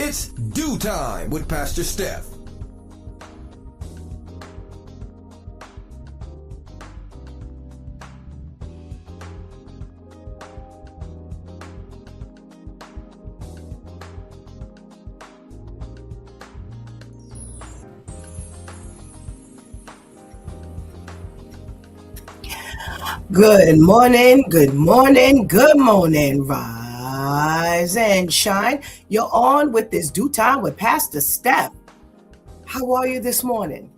It's Do Time with Pastor Steph. Good morning, good morning, good morning. Rise and shine. You're on with this Do Time with Pastor Steph. How are you this morning?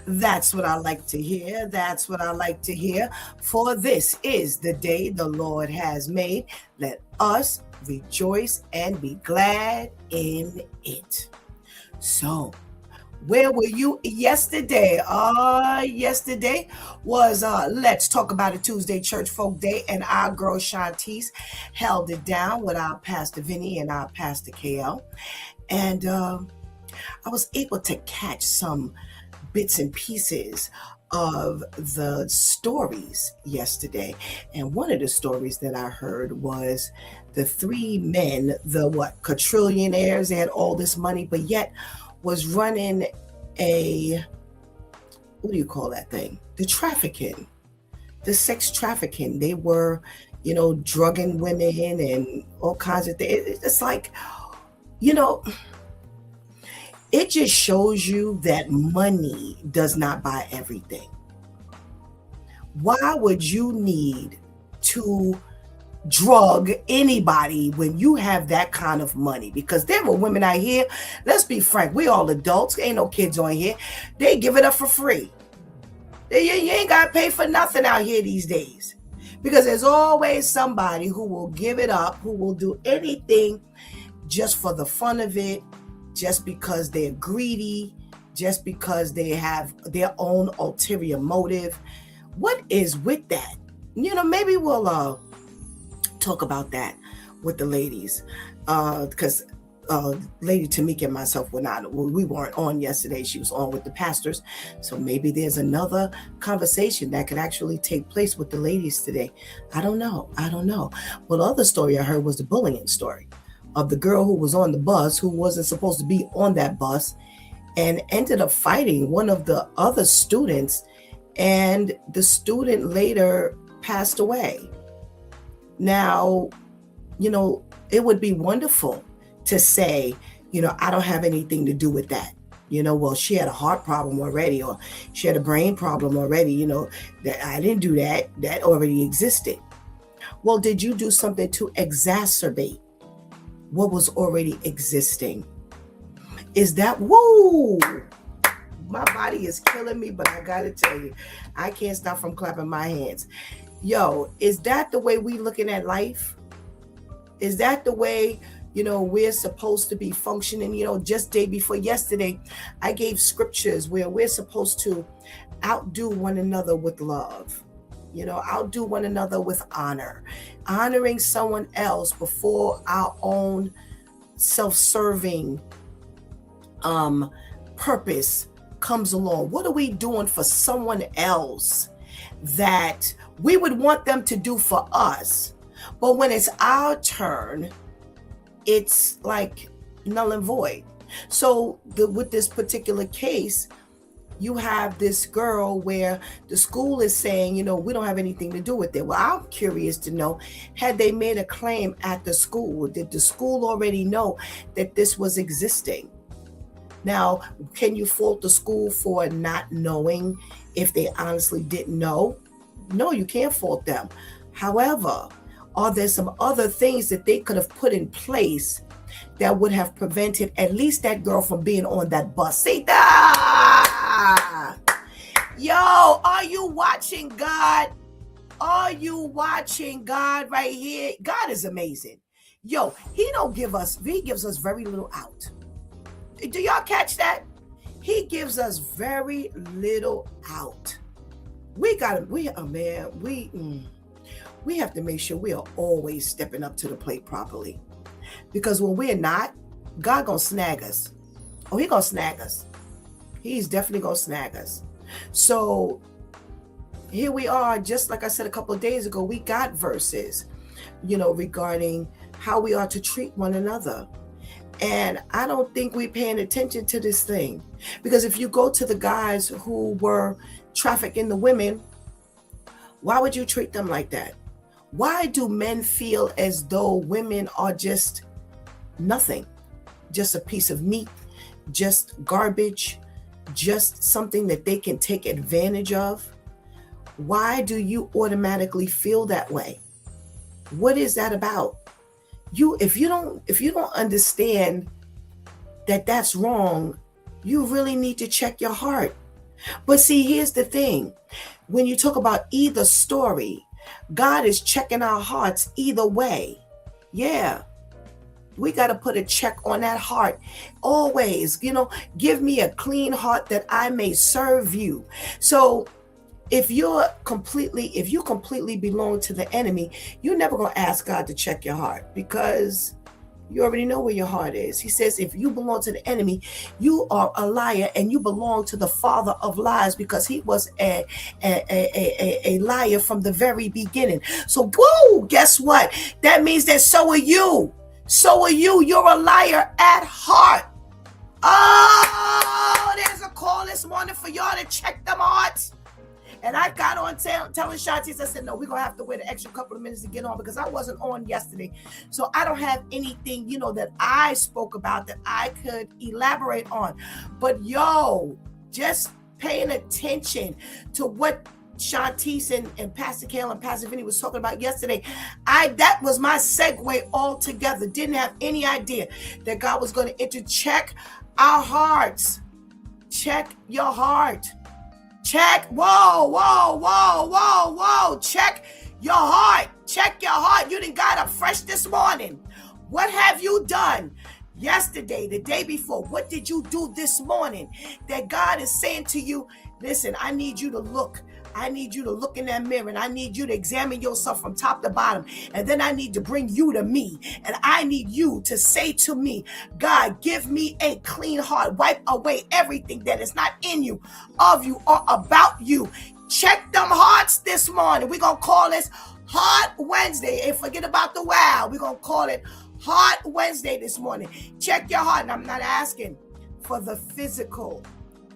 That's what I like to hear. That's what I like to hear. For this is the day the Lord has made. Let us rejoice and be glad in it. So, where were you yesterday? Yesterday was Let's Talk About It Tuesday Church Folk Day, and our girl Shantice held it down with our Pastor Vinny and our Pastor KL. And I was able to catch some bits and pieces of the stories yesterday. And one of the stories that I heard was the three men, the quadrillionaires, they had all this money, but yet was running what do you call that thing? The trafficking, the sex trafficking. They were, drugging women and all kinds of things. It's like, it just shows you that money does not buy everything. Why would you need to drug anybody when you have that kind of money? Because there were women out here, let's be frank, we all adults, ain't no kids on here, they give it up for free. You ain't gotta pay for nothing out here these days, because there's always somebody who will give it up, who will do anything just for the fun of it, just because they're greedy, just because they have their own ulterior motive. What is with that? Maybe we'll talk about that with the ladies, because Lady Tamika and myself we weren't on yesterday. She was on with the pastors, so maybe there's another conversation that could actually take place with the ladies today. I don't know. Well, the other story I heard was the bullying story of the girl who was on the bus, who wasn't supposed to be on that bus, and ended up fighting one of the other students, and the student later passed away. Now, it would be wonderful to say, I don't have anything to do with that. Well, she had a heart problem already, or she had a brain problem already, that I didn't do that. That already existed. Well, did you do something to exacerbate what was already existing? Is that, whoa, my body is killing me, but I gotta tell you, I can't stop from clapping my hands. Yo, is that the way we looking at life? Is that the way, we're supposed to be functioning? Just day before yesterday, I gave scriptures where we're supposed to outdo one another with love, outdo one another with honor, honoring someone else before our own self-serving purpose comes along. What are we doing for someone else that we would want them to do for us, but when it's our turn, it's like null and void? So with this particular case, you have this girl where the school is saying, we don't have anything to do with it. Well, I'm curious to know, had they made a claim at the school? Did the school already know that this was existing? Now, can you fault the school for not knowing if they honestly didn't know? No, you can't fault them. However, are there some other things that they could have put in place that would have prevented at least that girl from being on that bus? Say that. Yo, are you watching God? Are you watching God right here? God is amazing. Yo, he gives us very little out. Do y'all catch that? He gives us very little out. We have to make sure we are always stepping up to the plate properly. Because when we're not, God gonna snag us. Oh, he gonna snag us. He's definitely gonna snag us. So here we are, just like I said a couple of days ago, we got verses regarding how we are to treat one another. And I don't think we're paying attention to this thing. Because if you go to the guys who were trafficking the women, why would you treat them like that? Why do men feel as though women are just nothing, just a piece of meat, just garbage, just something that they can take advantage of? Why do you automatically feel that way? What is that about? If you don't understand that that's wrong, you really need to check your heart. But see, here's the thing. When you talk about either story, God is checking our hearts either way. Yeah. We got to put a check on that heart always. Give me a clean heart that I may serve you. So if you completely belong to the enemy, you're never going to ask God to check your heart, because you already know where your heart is. He says, if you belong to the enemy, you are a liar, and you belong to the father of lies, because he was a liar from the very beginning. So, whoa, guess what? That means that so are you. So are you. You're a liar at heart. Oh, there's a call this morning for y'all to check them hearts. And I got on telling Shantice, I said, no, we're going to have to wait an extra couple of minutes to get on, because I wasn't on yesterday. So I don't have anything, that I spoke about that I could elaborate on. But just paying attention to what Shantice and Pastor Kale and Pastor Vinny was talking about yesterday, that was my segue altogether. Didn't have any idea that God was going to check our hearts. Check your heart. Check. Whoa. Check your heart. Check your heart. You done got up fresh this morning. What have you done yesterday, the day before? What did you do this morning that God is saying to you, listen, I need you to look. I need you to look in that mirror, and I need you to examine yourself from top to bottom. And then I need to bring you to me. And I need you to say to me, God, give me a clean heart. Wipe away everything that is not in you, of you, or about you. Check them hearts this morning. We're going to call this Heart Wednesday. And forget about the wow. We're going to call it Heart Wednesday this morning. Check your heart. And I'm not asking for the physical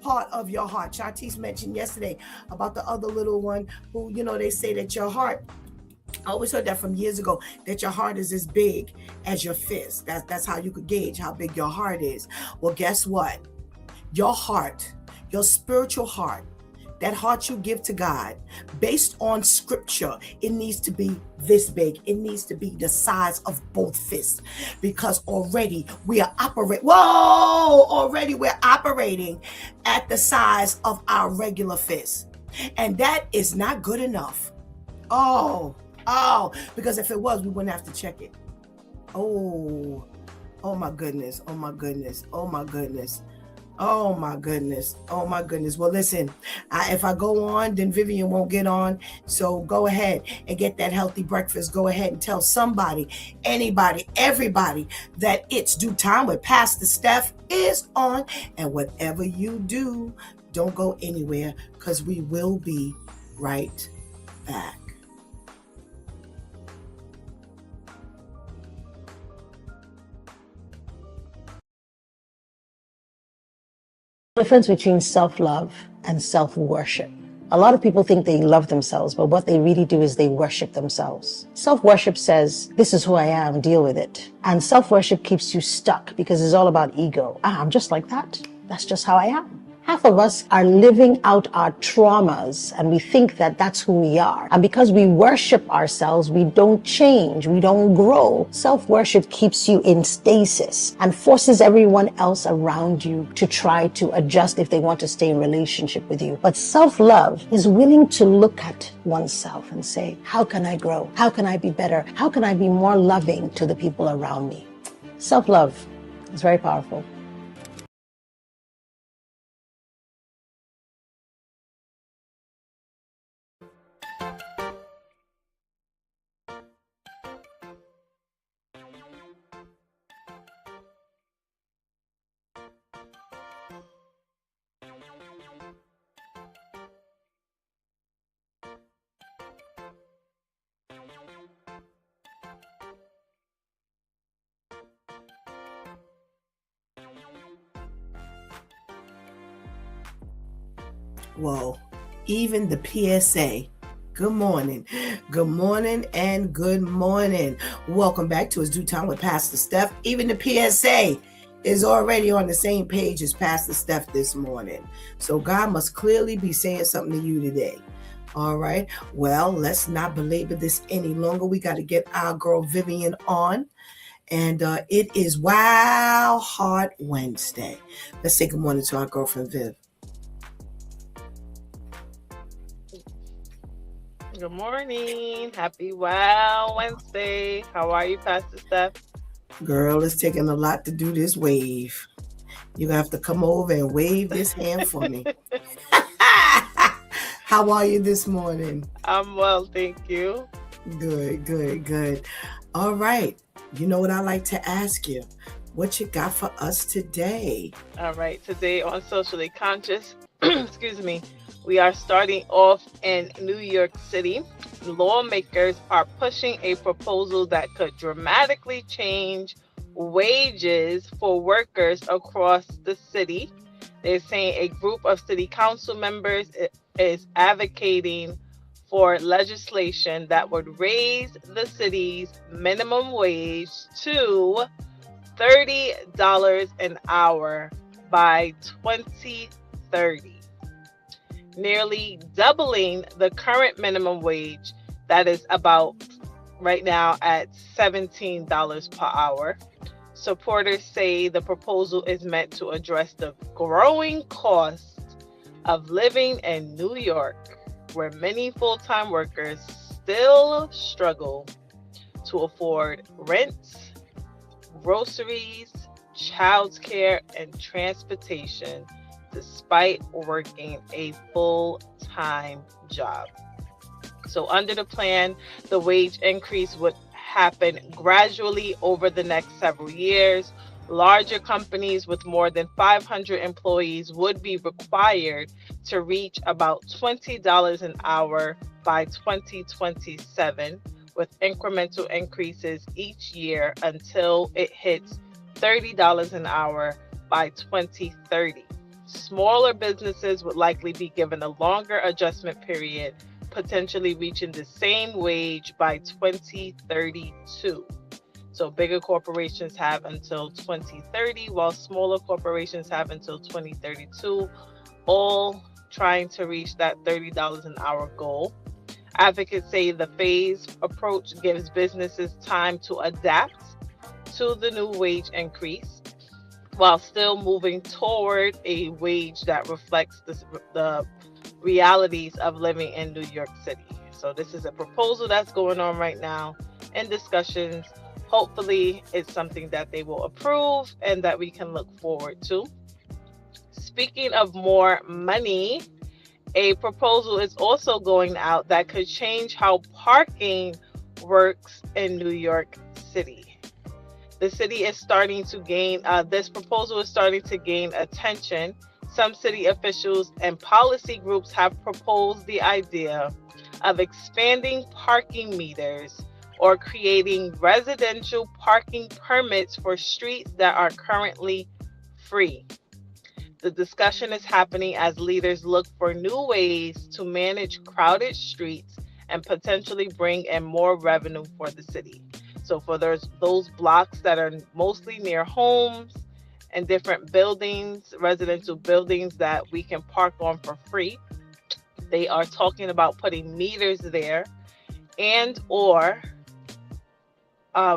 part of your heart. Shantice mentioned yesterday about the other little one who, they say that your heart, I always heard that from years ago, that your heart is as big as your fist. That's how you could gauge how big your heart is. Well, guess what? Your heart, your spiritual heart, that heart you give to God, based on scripture, it needs to be this big. It needs to be the size of both fists, because already we are operating at the size of our regular fist. And that is not good enough. Oh, because if it was, we wouldn't have to check it. Oh my goodness. Well, listen, if I go on, then Vivian won't get on. So go ahead and get that healthy breakfast. Go ahead and tell somebody, anybody, everybody that It's Due Time with Pastor Steph is on. And whatever you do, don't go anywhere, because we will be right back. Difference between self-love and self-worship. A lot of people think they love themselves, but what they really do is they worship themselves. Self-worship says, this is who I am, deal with it. And self-worship keeps you stuck, because it's all about ego. I'm just like that. That's just how I am. Half of us are living out our traumas, and we think that that's who we are. And because we worship ourselves, we don't change, we don't grow. Self-worship keeps you in stasis and forces everyone else around you to try to adjust if they want to stay in relationship with you. But self-love is willing to look at oneself and say, how can I grow? How can I be better? How can I be more loving to the people around me? Self-love is very powerful. Well, even the PSA. Good morning. Good morning and good morning. Welcome back to It's Due Time with Pastor Steph. Even the PSA is already on the same page as Pastor Steph this morning. So God must clearly be saying something to you today. All right. Well, let's not belabor this any longer. We got to get our girl Vivian on. And it is Wow Heart Wednesday. Let's say good morning to our girlfriend Viv. Good morning. Happy Wow Wednesday. How are you, Pastor Steph? Girl, it's taking a lot to do this wave. You're going to have to come over and wave this hand for me. How are you this morning? I'm well, thank you. Good. All right. You know what I like to ask you? What you got for us today? All right. Today on Socially Conscious, excuse me, we are starting off in New York City. Lawmakers are pushing a proposal that could dramatically change wages for workers across the city. They're saying a group of city council members is advocating for legislation that would raise the city's minimum wage to $30 an hour by 2030, nearly doubling the current minimum wage that is about right now at $17 per hour. Supporters say the proposal is meant to address the growing cost of living in New York, where many full-time workers still struggle to afford rent, groceries, childcare, and transportation despite working a full-time job. So under the plan, the wage increase would happen gradually over the next several years. Larger companies with more than 500 employees would be required to reach about $20 an hour by 2027, with incremental increases each year until it hits $30 an hour by 2030. Smaller businesses would likely be given a longer adjustment period, potentially reaching the same wage by 2032. So bigger corporations have until 2030, while smaller corporations have until 2032, all trying to reach that $30 an hour goal. Advocates say the phased approach gives businesses time to adapt to the new wage increase, while still moving toward a wage that reflects the realities of living in New York City. So this is a proposal that's going on right now in discussions. Hopefully it's something that they will approve and that we can look forward to. Speaking of more money, a proposal is also going out that could change how parking works in New York City. The city is starting to gain, this proposal is starting to gain attention. Some city officials and policy groups have proposed the idea of expanding parking meters or creating residential parking permits for streets that are currently free. The discussion is happening as leaders look for new ways to manage crowded streets and potentially bring in more revenue for the city. So for those blocks that are mostly near homes and different buildings, residential buildings that we can park on for free, they are talking about putting meters there and or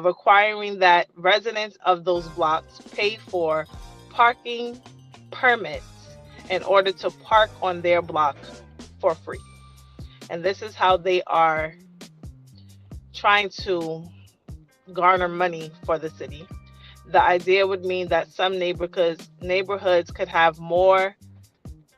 requiring that residents of those blocks pay for parking permits in order to park on their block for free. And this is how they are trying to garner money for the city. The idea would mean that some neighborhoods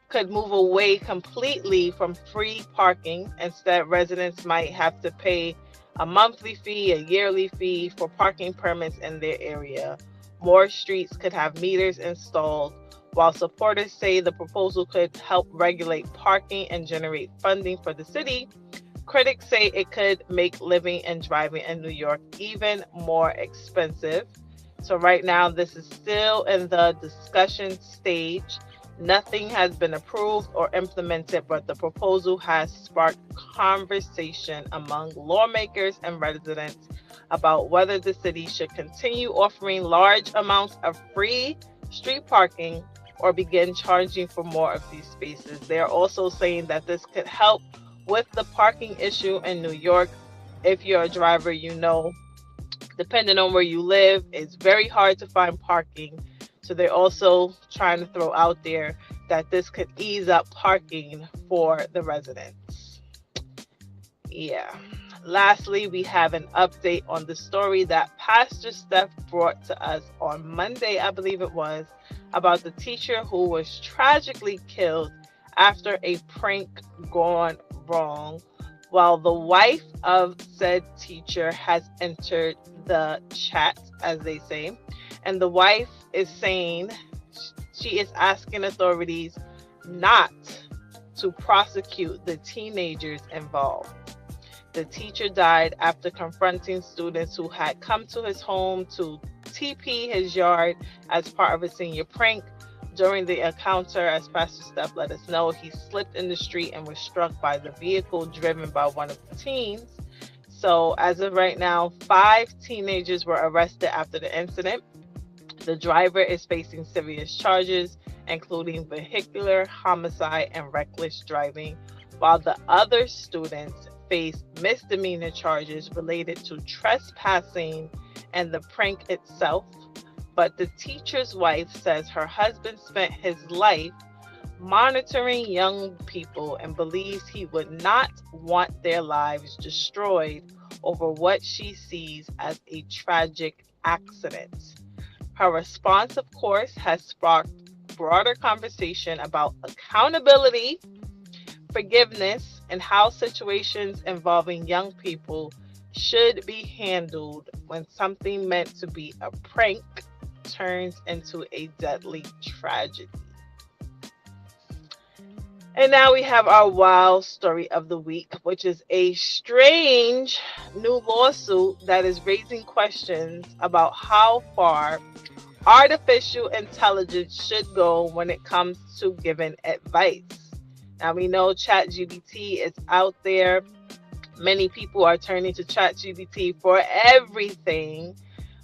could move away completely from free parking. Instead, residents might have to pay a monthly fee, a yearly fee for parking permits in their area. More streets could have meters installed. While supporters say the proposal could help regulate parking and generate funding for the city, critics say it could make living and driving in New York even more expensive. So right now, this is still in the discussion stage. Nothing has been approved or implemented, but the proposal has sparked conversation among lawmakers and residents about whether the city should continue offering large amounts of free street parking or begin charging for more of these spaces. They are also saying that this could help with the parking issue in New York. If you're a driver, you know, depending on where you live, it's very hard to find parking. So they're also trying to throw out there that this could ease up parking for the residents. Yeah. Lastly, we have an update on the story that Pastor Steph brought to us on Monday, I believe it was, about the teacher who was tragically killed after a prank gone wrong, while the wife of said teacher has entered the chat, as they say. And the wife is saying she is asking authorities not to prosecute the teenagers involved. The teacher died after confronting students who had come to his home to TP his yard as part of a senior prank. During the encounter, as Pastor Steph let us know, he slipped in the street and was struck by the vehicle driven by one of the teens. So as of right now, 5 teenagers were arrested after the incident. The driver is facing serious charges, including vehicular homicide and reckless driving, while the other students face misdemeanor charges related to trespassing and the prank itself. But the teacher's wife says her husband spent his life monitoring young people and believes he would not want their lives destroyed over what she sees as a tragic accident. Her response, of course, has sparked broader conversation about accountability, forgiveness, and how situations involving young people should be handled when something meant to be a prank turns into a deadly tragedy. And now we have our wild story of the week, which is a strange new lawsuit that is raising questions about how far artificial intelligence should go when it comes to giving advice. Now we know ChatGPT is out there. Many people are turning to ChatGPT for everything.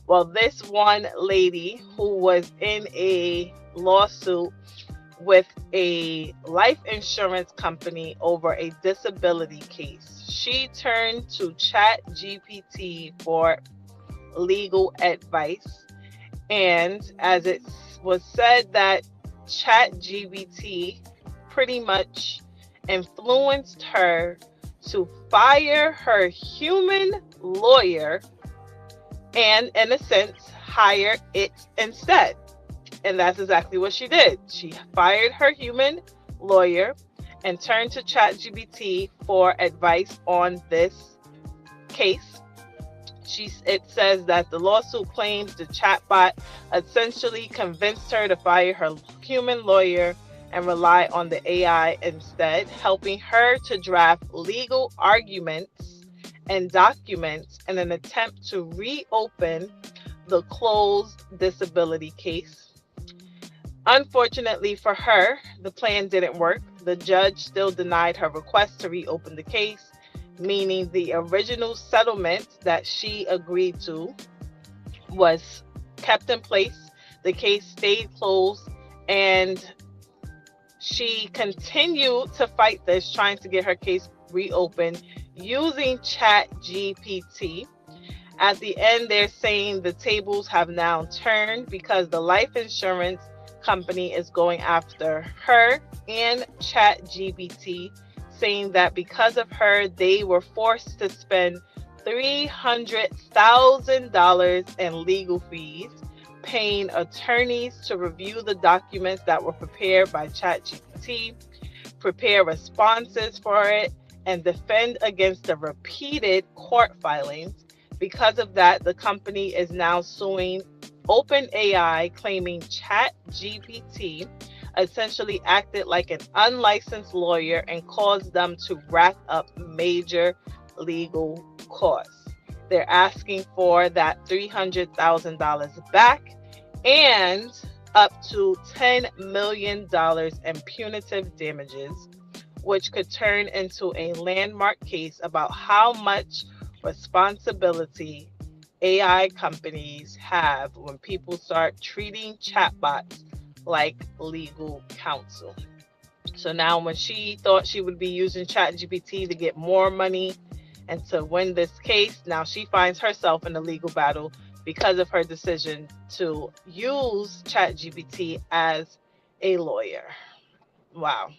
Well, this one lady who was in a lawsuit with a life insurance company over a disability case, she turned to ChatGPT for legal advice. And as it was said that ChatGPT pretty much influenced her to fire her human lawyer and, in a sense, hire it instead. And that's exactly what she did. She fired her human lawyer and turned to ChatGPT for advice on this case. It says that the lawsuit claims the chatbot essentially convinced her to fire her human lawyer and rely on the AI instead, helping her to draft legal arguments and documents in an attempt to reopen the closed disability case. Unfortunately for her, the plan didn't work. The judge still denied her request to reopen the case, meaning the original settlement that she agreed to was kept in place. The case stayed closed, and she continued to fight this, trying to get her case reopened using ChatGPT. At the end, they're saying the tables have now turned because the life insurance company is going after her and ChatGPT, saying that because of her, they were forced to spend $300,000 in legal fees, paying attorneys to review the documents that were prepared by ChatGPT, prepare responses for it, and defend against the repeated court filings. Because of that, the company is now suing OpenAI, claiming ChatGPT essentially acted like an unlicensed lawyer and caused them to rack up major legal costs. They're asking for that $300,000 back, and up to $10 million in punitive damages, which could turn into a landmark case about how much responsibility AI companies have when people start treating chatbots like legal counsel. So now, when she thought she would be using ChatGPT to get more money and to win this case, now she finds herself in a legal battle because of her decision to use ChatGPT as a lawyer. Wow.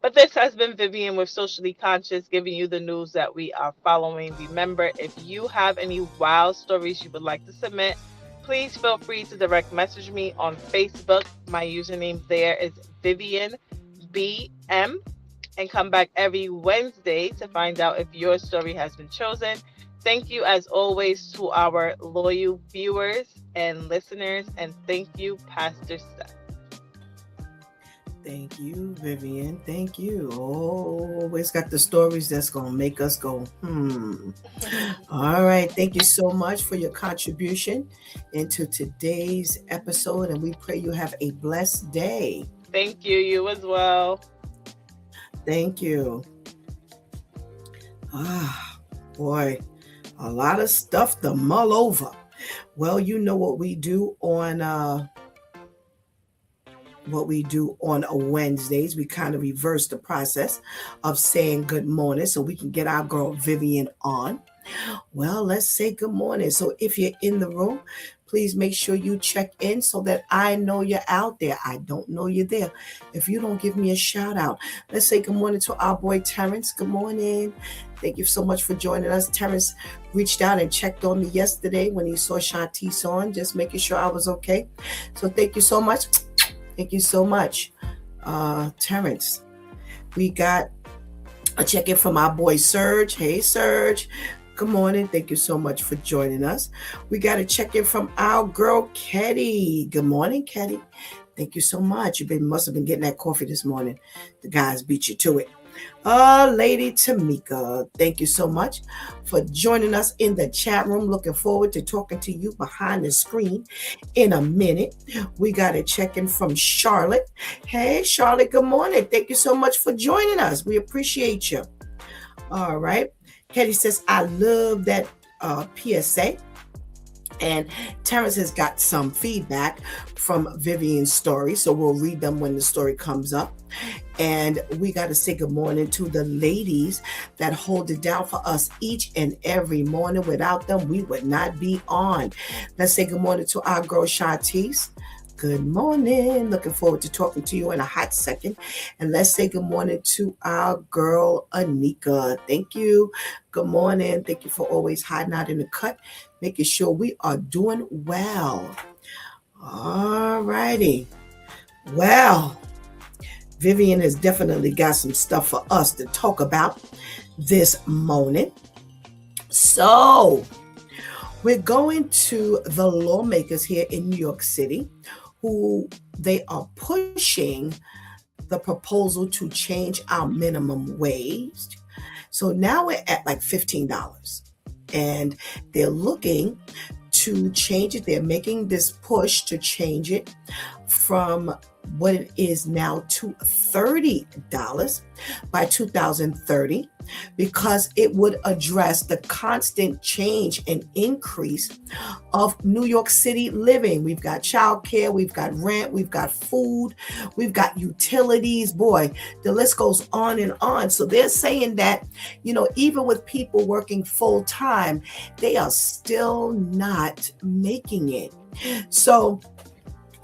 But this has been Vivian with Socially Conscious, giving you the news that we are following. Remember, if you have any wild stories you would like to submit, please feel free to direct message me on Facebook. My username there is Vivian BM, and come back every Wednesday to find out if your story has been chosen. Thank you, as always, to our loyal viewers and listeners, and thank you, Pastor Steph. Thank you, Vivian. Thank you. Always got the stories that's going to make us go, All right. Thank you so much for your contribution into today's episode, and we pray you have a blessed day. Thank you. You as well. Thank you. Boy, a lot of stuff to mull over. Well, you know what we do on Wednesdays. We kind of reverse the process of saying good morning so we can get our girl Vivian on. Well, let's say good morning. So if you're in the room, please make sure you check in so that I know you're out there. I don't know you're there if you don't give me a shout out. Let's say good morning to our boy Terrence. Good morning. Thank you so much for joining us. Terrence reached out and checked on me yesterday when he saw Shantice on, just making sure I was okay. So thank you so much. Thank you so much, Terrence. We got a check-in from our boy Serge. Hey, Serge. Good morning. Thank you so much for joining us. We got a check-in from our girl, Ketty. Good morning, Ketty. Thank you so much. You must have been getting that coffee this morning. The guys beat you to it. Lady Tamika, thank you so much for joining us in the chat room. Looking forward to talking to you behind the screen in a minute. We got a check-in from Charlotte. Hey, Charlotte, good morning. Thank you so much for joining us. We appreciate you. All right. Ketty says, I love that PSA. And Terrence has got some feedback from Vivian's story, so we'll read them when the story comes up. And we got to say good morning to the ladies that hold it down for us each and every morning. Without them, we would not be on. Let's say good morning to our girl Shantice. Good morning. Looking forward to talking to you in a hot second. And let's say good morning to our girl Anika. Thank you. Good morning. Thank you for always hiding out in the cut, making sure we are doing well. All righty. Well, Vivian has definitely got some stuff for us to talk about this morning. So we're going to the lawmakers here in New York City, who they are pushing the proposal to change our minimum wage. So now we're at like $15, and they're looking to change it. They're making this push to change it from what it is now to $30 by 2030, because it would address the constant change and increase of New York City living. We've got childcare, we've got rent, we've got food, we've got utilities. Boy, the list goes on and on. So they're saying that, even with people working full time, they are still not making it. So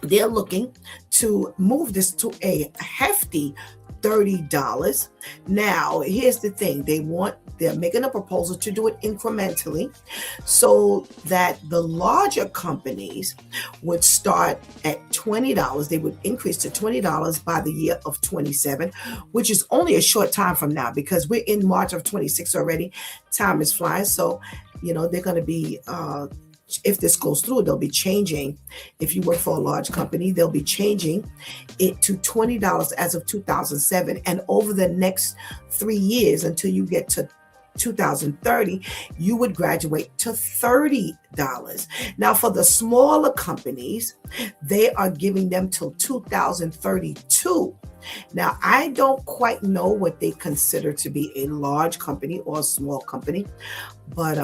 they're looking to move this to a hefty $30. Now, here's the thing. They're making a proposal to do it incrementally so that the larger companies would start at $20. They would increase to $20 by the year of 27, which is only a short time from now, because we're in March of 26 already. Time is flying. So, they're going to be, if this goes through, they'll be changing. If you work for a large company, they'll be changing it to $20 as of 2007. And over the next 3 years, until you get to 2030, you would graduate to $30. Now, for the smaller companies, they are giving them till 2032. Now, I don't quite know what they consider to be a large company or a small company, but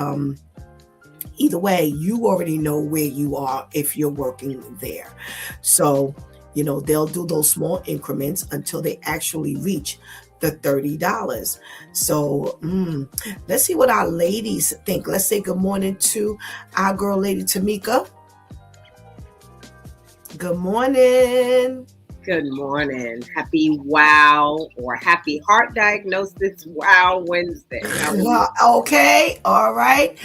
either way, you already know where you are if you're working there. So, they'll do those small increments until they actually reach the $30. So let's see what our ladies think. Let's say good morning to our girl, Lady Tamika. Good morning. Good morning. Happy Wow or Happy Heart Diagnosis Wow Wednesday. Okay. All right.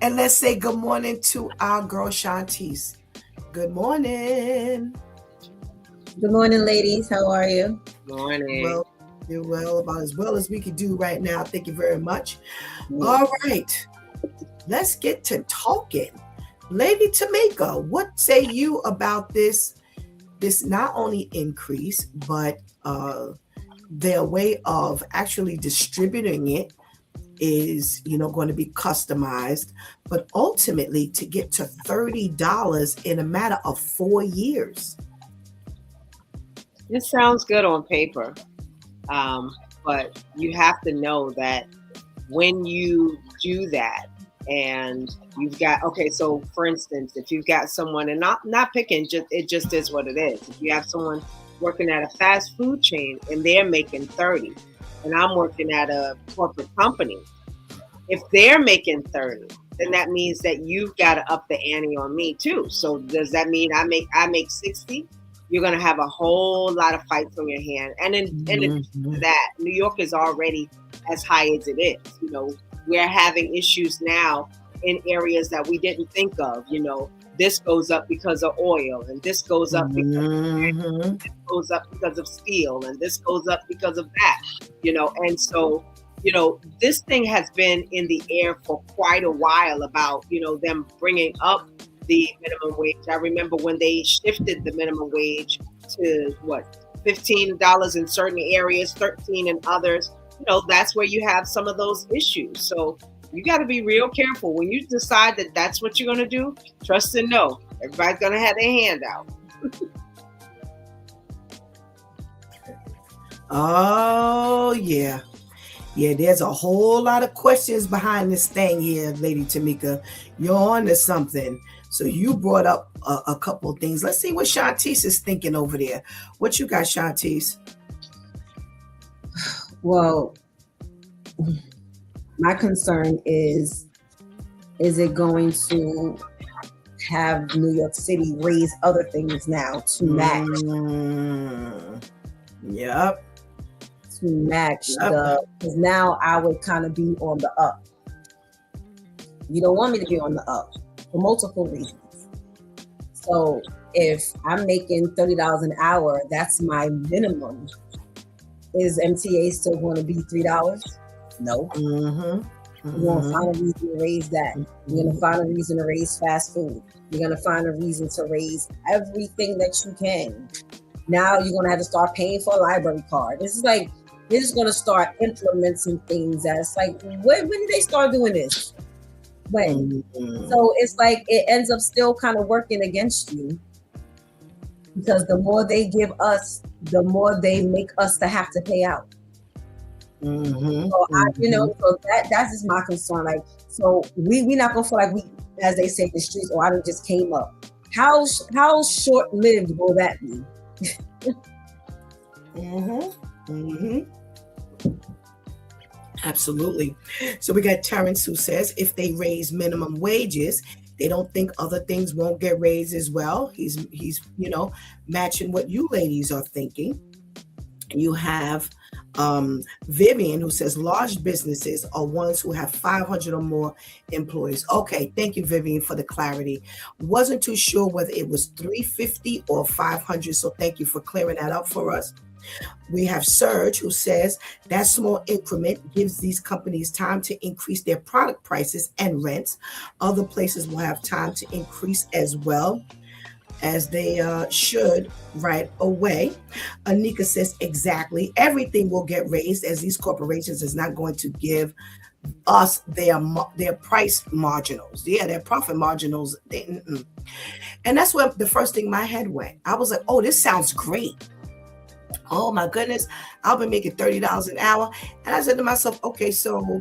And let's say good morning to our girl, Shantice. Good morning. Good morning, ladies. How are you? Morning. Well, you're well, about as well as we could do right now. Thank you very much. All right. Let's get to talking. Lady Tamika, what say you about this not only increase, but their way of actually distributing it is, going to be customized, but ultimately to get to $30 in a matter of 4 years. This sounds good on paper, but you have to know that when you do that and you've got, so for instance, if you've got someone, and not picking, it just is what it is. If you have someone working at a fast food chain and they're making 30, and I'm working at a corporate company, if they're making 30, then that means that you've got to up the ante on me too. So does that mean I make 60? You're going to have a whole lot of fights on your hand. And in addition to that, New York is already as high as it is. We're having issues now in areas that we didn't think of. This goes up because of oil, and this goes up because this goes up because of steel, and this goes up because of that. And so, this thing has been in the air for quite a while about, them bringing up the minimum wage. I remember when they shifted the minimum wage to $15 in certain areas, 13 in others. That's where you have some of those issues. So you got to be real careful when you decide that that's what you're going to do. Trust and know everybody's going to have their hand out. Oh yeah. There's a whole lot of questions behind this thing here, Lady Tamika. You're on to something. So you brought up a couple of things. Let's see what Shantice is thinking over there. What you got, Shantice? Well, my concern is it going to have New York City raise other things now to match? Yep. To match because now I would kind of be on the up. You don't want me to be on the up for multiple reasons. So if I'm making $30 an hour, that's my minimum. Is MTA still going to be $3? No. You're going to find a reason to raise that. You're going to find a reason to raise fast food. You're going to find a reason to raise everything that you can. Now you're going to have to start paying for a library card. This is like, they're just going to start implementing things that's like, when did they start doing this? When? So it's like, it ends up still kind of working against you because the more they give us, the more they make us to have to pay out. So so that's just my concern. Like, so we not going to feel like we, as they say in the streets, I just came up. How short-lived will that be? Absolutely. So we got Terrence who says if they raise minimum wages, they don't think other things won't get raised as well. He's matching what you ladies are thinking. You have Vivian who says large businesses are ones who have 500 or more employees. Okay, thank you, Vivian, for the clarity. Wasn't too sure whether it was 350 or 500, so thank you for clearing that up for us. We have Serge who says that small increment gives these companies time to increase their product prices and rents. Other places will have time to increase as well. as they should right away. Anika says, exactly. Everything will get raised as these corporations is not going to give us their price marginals. Yeah, their profit marginals. And that's where the first thing my head went. I was like, oh, this sounds great. Oh my goodness, I'll be making $30 an hour. And I said to myself, okay, so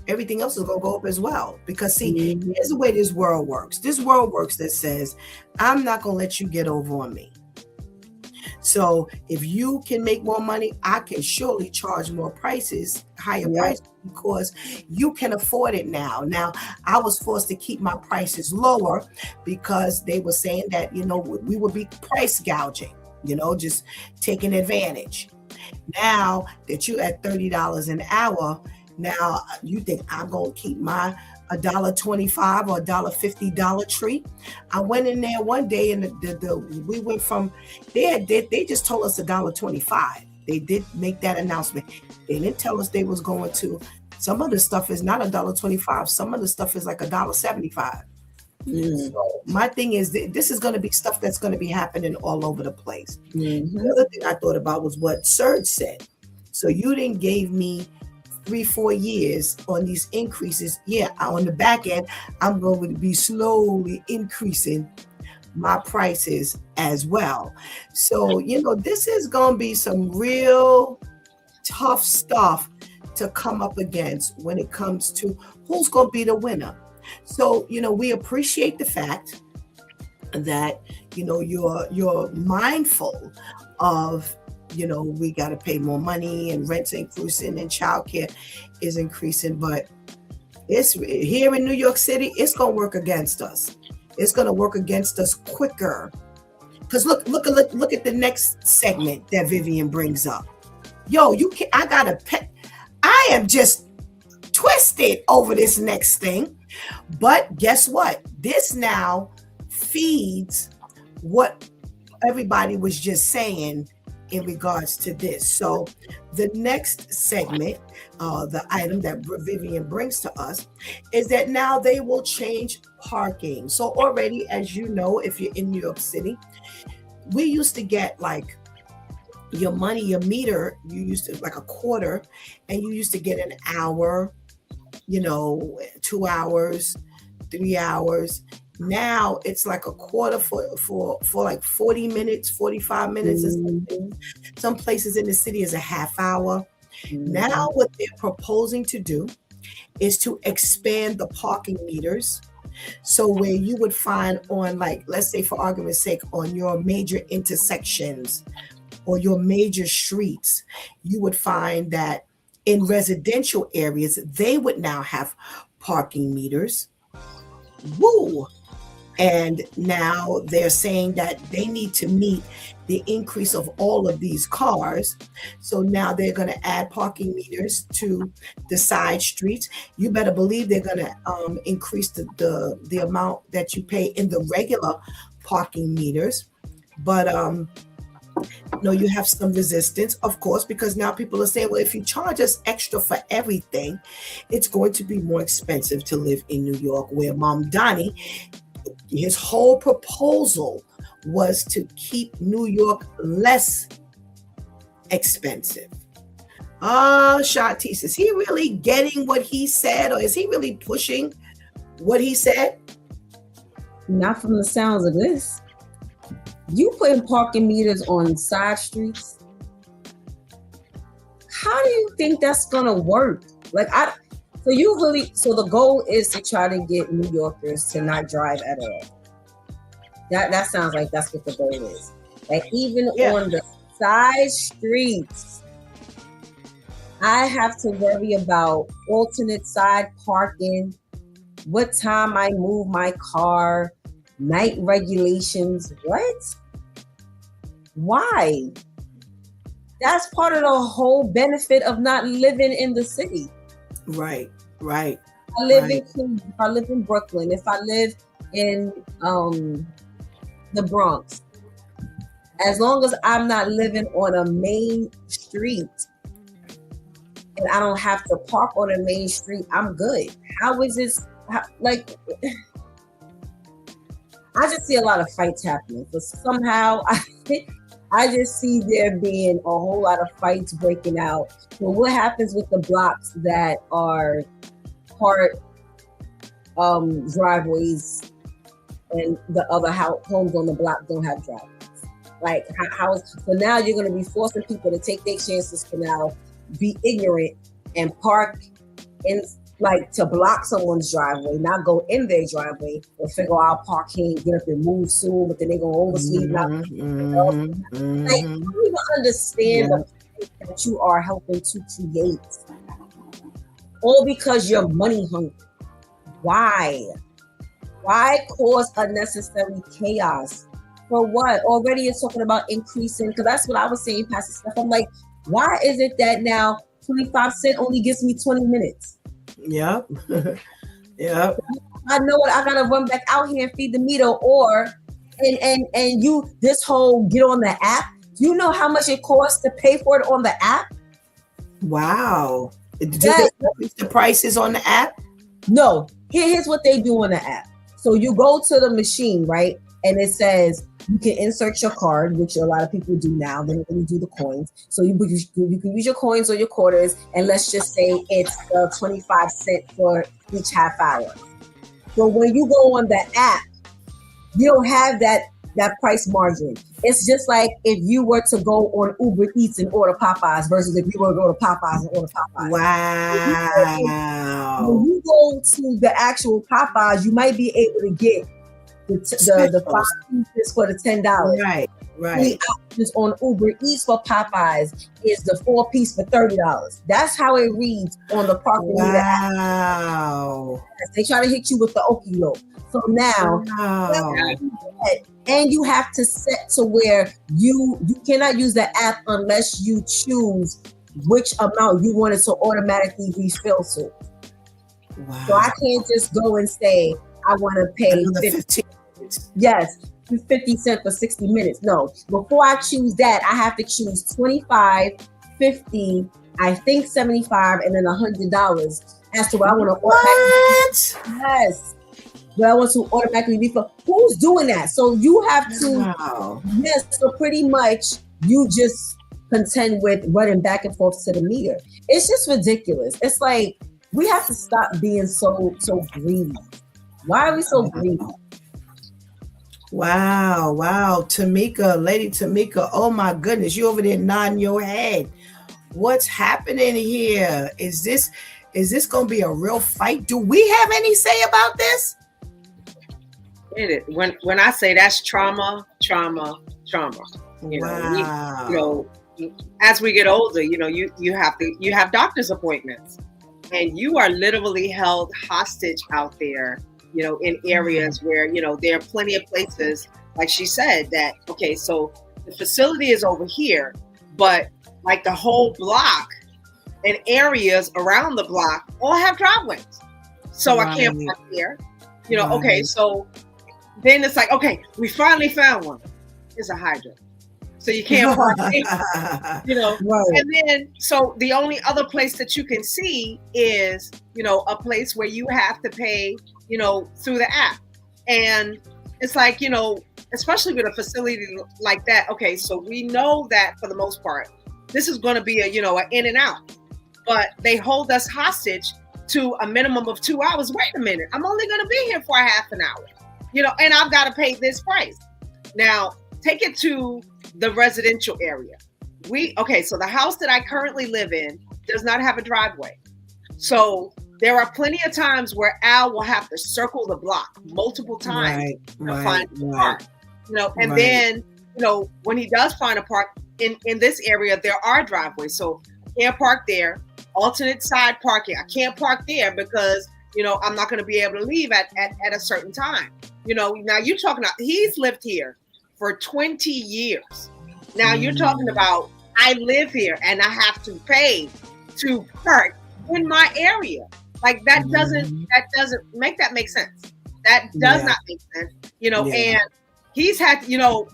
everything else is going to go up as well. Because see, here's the way this world works. This world works that says, I'm not going to let you get over on me. So if you can make more money, I can surely charge more prices, higher prices, because you can afford it now. Now, I was forced to keep my prices lower because they were saying that, we would be price gouging, just taking advantage. Now that you're at $30 an hour, now you think I'm going to keep my $1.25 or $1.50 treat? I went in there one day and we went from they just told us $1.25. They did make that announcement. They didn't tell us they was going to. Some of the stuff is not $1.25. Some of the stuff is like $1.75. So my thing is, this is going to be stuff that's going to be happening all over the place. The other thing I thought about was what Serge said. So you didn't gave me 3-4 years on these increases. Yeah, on the back end, I'm going to be slowly increasing my prices as well. So, this is going to be some real tough stuff to come up against when it comes to who's going to be the winner. So, we appreciate the fact that, you're mindful of, we got to pay more money and rent's increasing and childcare is increasing, but it's here in New York City, it's going to work against us. It's going to work against us quicker. Because look at the next segment that Vivian brings up. Yo, I got a pet. I am just twisted over this next thing. But guess what? This now feeds what everybody was just saying in regards to this. So the next segment, the item that Vivian brings to us, is that now they will change parking. So already, as you know, if you're in New York City, we used to get like your money, your meter, you used to like a quarter, and you used to get an hour, 2 hours, 3 hours. Now it's like a quarter for like 40 minutes, 45 minutes. Some places in the city is a half hour. Now what they're proposing to do is to expand the parking meters. So where you would find on, like, let's say for argument's sake, on your major intersections or your major streets, you would find that in residential areas, they would now have parking meters. Woo! And now they're saying that they need to meet the increase of all of these cars. So now they're going to add parking meters to the side streets. You better believe they're going to increase the amount that you pay in the regular parking meters. But you have some resistance, of course, because now people are saying, well, if you charge us extra for everything, it's going to be more expensive to live in New York, where Mom Donnie, his whole proposal was to keep New York less expensive. Shantice, is he really getting what he said, or is he really pushing what he said? Not from the sounds of this. You putting parking meters on side streets? How do you think that's gonna work? So the goal is to try to get New Yorkers to not drive at all. That sounds like that's what the goal is. Like, even on the side streets, I have to worry about alternate side parking, what time I move my car, night regulations. What? Why? That's part of the whole benefit of not living in the city. Right. If I live in Queens, if I live in Brooklyn, if I live in the Bronx, as long as I'm not living on a main street and I don't have to park on a main street, I'm good. How is this? I just see a lot of fights happening. But somehow I just see there being a whole lot of fights breaking out. So what happens with the blocks that are part driveways and the other homes on the block don't have driveways? Like so now you're going to be forcing people to take their chances to now be ignorant and park in, like, to block someone's driveway, not go in their driveway or figure out park here and get up and move soon, but then they're going to oversleep. Like, I don't even understand the place that you are helping to create. All because you're money hungry. Why? Why cause unnecessary chaos? For what? Already you're talking about increasing, because that's what I was saying, Pastor Steph. I'm like, why is it that now 25 cents only gives me 20 minutes? Yep. Yep. I know what I gotta run back out here and feed the meter, or and you this whole get on the app. You know how much it costs to pay for it on the app? Wow. Did Yes. they increase the prices on the app? No. Here's what they do on the app. So you go to the machine, right? And it says you can insert your card, which a lot of people do now. They don't really do the coins. So you can use your coins or your quarters, and let's just say it's 25 cents for each half hour. So when you go on the app, you don't have that price margin. It's just like if you were to go on Uber Eats and order Popeyes versus if you were to go to Popeyes and order Popeyes. Wow. When you go to the actual Popeyes, you might be able to get the 5 pieces for the $10. Right. The options on Uber Eats for Popeyes is the 4-piece for $30. That's how it reads on the parking meter app. Wow. They try to hit you with the okey-doke. So now, and you have to set to where you cannot use the app unless you choose which amount you want it to automatically refill to. Wow. So I can't just go and say I want to pay 15. Yes, 50 cents for 60 minutes. No, before I choose that, I have to choose 25, 50, I think 75, and then $100 as to what I want to automatically. Yes. But I want to automatically refill. Who's doing that? So you have to. Wow. Yes. So pretty much you just contend with running back and forth to the meter. It's just ridiculous. It's like we have to stop being so greedy. Why are we so greedy? Wow. Tamika, Lady Tamika, oh my goodness, you over there nodding your head. What's happening here? Is this going to be a real fight? Do we have any say about this? When I say that's trauma. You know, as we get older, you have doctor's appointments, and you are literally held hostage out there. In areas where there are plenty of places, like she said, that okay, so the facility is over here, but like the whole block and areas around the block all have driveways, so I can't park here. Okay, so then it's like, okay, we finally found one. It's a hydrant, so you can't park there. And then so the only other place that you can see is a place where you have to pay through the app. And it's like, especially with a facility like that, okay, so we know that for the most part, this is going to be an in and out, but they hold us hostage to a minimum of 2 hours. Wait a minute, I'm only going to be here for a half an hour, and I've got to pay this price. Now, take it to the residential area. So the house that I currently live in does not have a driveway. So there are plenty of times where Al will have to circle the block multiple times to find a park. And then, when he does find a park in this area, there are driveways. So I can't park there. Alternate side parking. I can't park there because, I'm not going to be able to leave at a certain time. Now you're talking about, he's lived here for 20 years. Now you're talking about, I live here and I have to pay to park in my area. Like that doesn't make sense. That does not make sense, and he's had,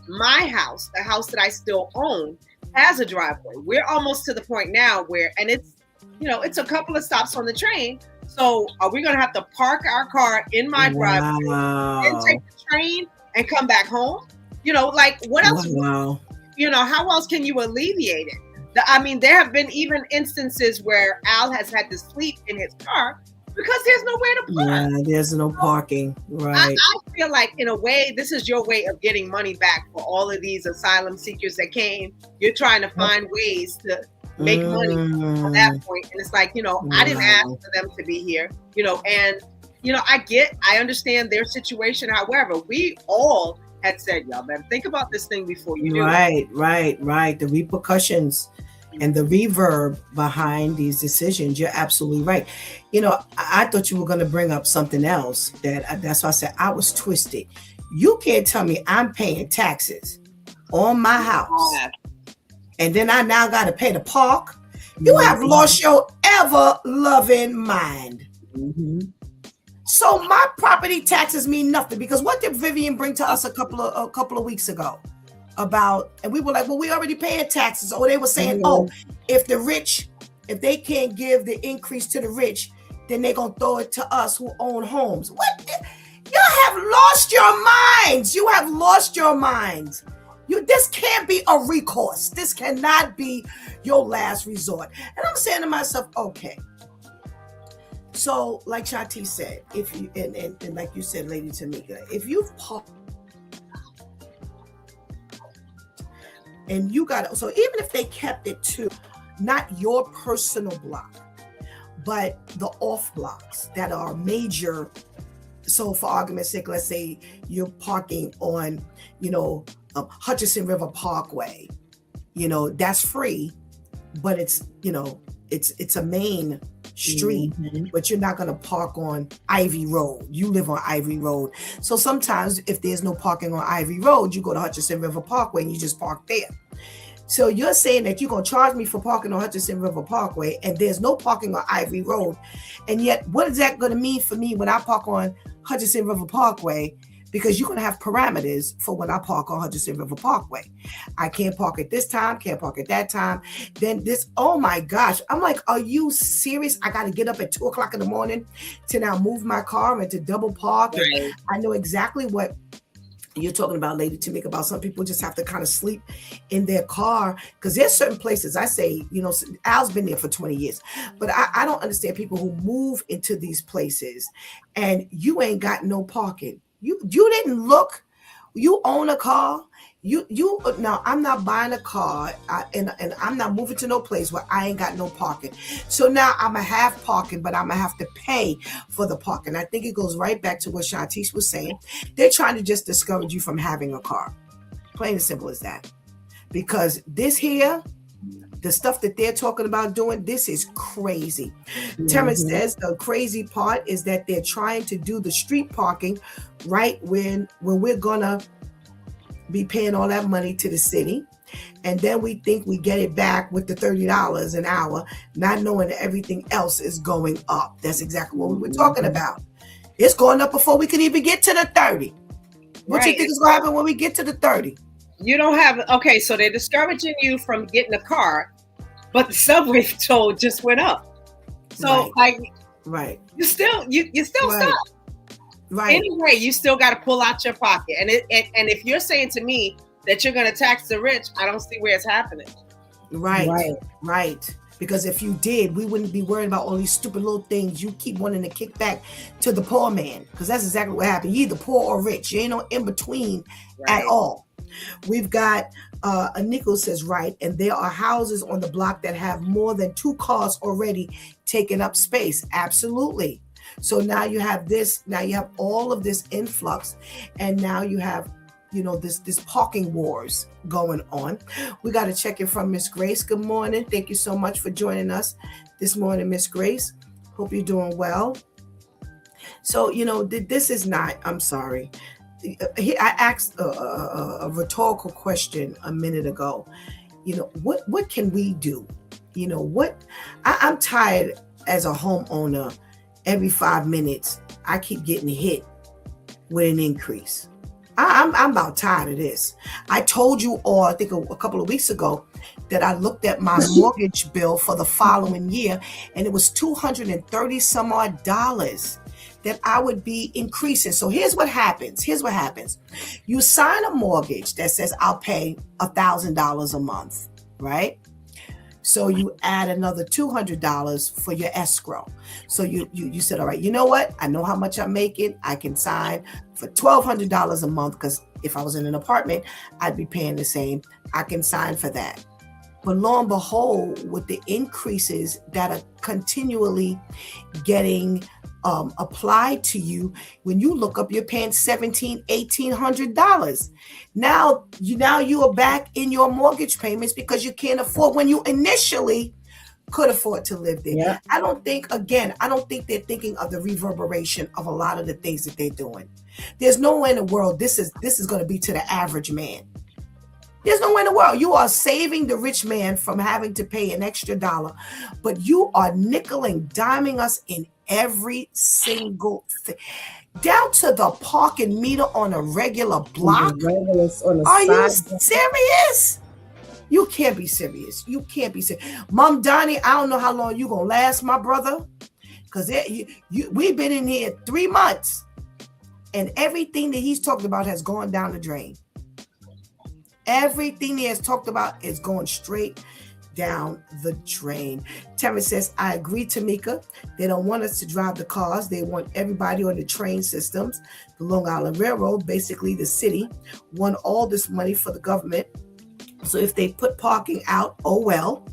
my house, the house that I still own, has a driveway. We're almost to the point now where, and it's, it's a couple of stops on the train. So are we going to have to park our car in my driveway and take the train and come back home. Like what else? Wow. How else can you alleviate it? I mean, there have been even instances where Al has had to sleep in his car because there's nowhere to park. Yeah, there's no parking. Right. I feel like, in a way, this is your way of getting money back for all of these asylum seekers that came. You're trying to find ways to make money at that point. And it's like, I didn't ask for them to be here, and, I understand their situation. However, we all had said, y'all better think about this thing before you do it. Right. The repercussions and the reverb behind these decisions. You're absolutely right. I thought you were going to bring up something else that's why I said I was twisted. You can't tell me I'm paying taxes on my house and then I now got to pay the park. You have lost your ever loving mind. Mm-hmm. So my property taxes mean nothing, because what did Vivian bring to us a couple of weeks ago about, and we were like, well, we already paying taxes. Or they were saying, if the rich, if they can't give the increase to the rich, then they're going to throw it to us who own homes. What? You have lost your minds. You have lost your minds. This can't be a recourse. This cannot be your last resort. And I'm saying to myself, okay. So like Shanti said, if you, and like you said, Lady Tamika, if you've parked and you got it, so even if they kept it to not your personal block, but the off blocks that are major. So for argument's sake, let's say you're parking on, Hutchinson River Parkway, that's free, but it's, it's a main street, but you're not going to park on Ivy Road. You live on Ivy Road. So sometimes if there's no parking on Ivy Road, you go to Hutchinson River Parkway and you just park there. So you're saying that you're going to charge me for parking on Hutchinson River Parkway and there's no parking on Ivy Road. And yet, what is that going to mean for me when I park on Hutchinson River Parkway? Because you're going to have parameters for when I park on Hutchinson River Parkway. I can't park at this time, can't park at that time. Then oh my gosh. I'm like, are you serious? I got to get up at 2:00 in the morning to now move my car and to double park. Right. And I know exactly what you're talking about, Lady Tamika, about some people just have to kind of sleep in their car, because there's certain places I say, Al's been there for 20 years, but I don't understand people who move into these places and you ain't got no parking. You didn't look, you own a car. Now I'm not buying a car and I'm not moving to no place where I ain't got no parking. So now I'm gonna have parking, but I'm gonna have to pay for the parking. I think it goes right back to what Shantice was saying. They're trying to just discourage you from having a car. Plain and simple as that. Because this here, the stuff that they're talking about doing, this is crazy. Terrence says the crazy part is that they're trying to do the street parking right when we're gonna be paying all that money to the city, and then we think we get it back with the $30 an hour, not knowing that everything else is going up. That's exactly what we were talking about. It's going up before we can even get to the 30. What do you think is going to happen when we get to the 30? You don't have, okay, so they're discouraging you from getting a car, but the subway toll just went up. So right. You still stuck. Right. Anyway, you still got to pull out your pocket. And if you're saying to me that you're going to tax the rich, I don't see where it's happening. Right. Because if you did, we wouldn't be worried about all these stupid little things you keep wanting to kick back to the poor man. Because that's exactly what happened. You either poor or rich. You ain't no in between at all. We've got Nico says, right, and there are houses on the block that have more than 2 cars already taking up space. Absolutely. So now you have this, now you have all of this influx, and now you have, this parking wars going on. We got to check in from Miss Grace. Good morning. Thank you so much for joining us this morning, Miss Grace. Hope you're doing well. So, this is not, I'm sorry. I asked a rhetorical question a minute ago. What can we do? I'm tired as a homeowner. Every 5 minutes, I keep getting hit with an increase. I'm about tired of this. I told you all, I think a couple of weeks ago, that I looked at my mortgage bill for the following year, and it was $230 some odd. that I would be increasing. So here's what happens. You sign a mortgage that says I'll pay $1,000 a month, right? So you add another $200 for your escrow. So you said, all right, you know what? I know how much I'm making. I can sign for $1,200 a month, because if I was in an apartment, I'd be paying the same. I can sign for that. But lo and behold, with the increases that are continually getting applied to you, when you look up, you're paying $1,700-$1,800. Now you are back in your mortgage payments because you can't afford when you initially could afford to live there. Yeah. I don't think they're thinking of the reverberation of a lot of the things that they're doing. There's no way in the world this is going to be to the average man. There's no way in the world. You are saving the rich man from having to pay an extra dollar, but you are nickel and diming us in every single thing, down to the parking meter on a regular block. Are you serious? You can't be serious. Mom Donnie, I don't know how long you gonna last, my brother, because we've been in here 3 months, and everything that he's talked about has gone down the drain. Everything he has talked about is going straight down the drain. Tamara says, I agree, Tamika. They don't want us to drive the cars. They want everybody on the train systems. The Long Island Railroad, basically the city, won all this money for the government. So if they put parking out, oh well.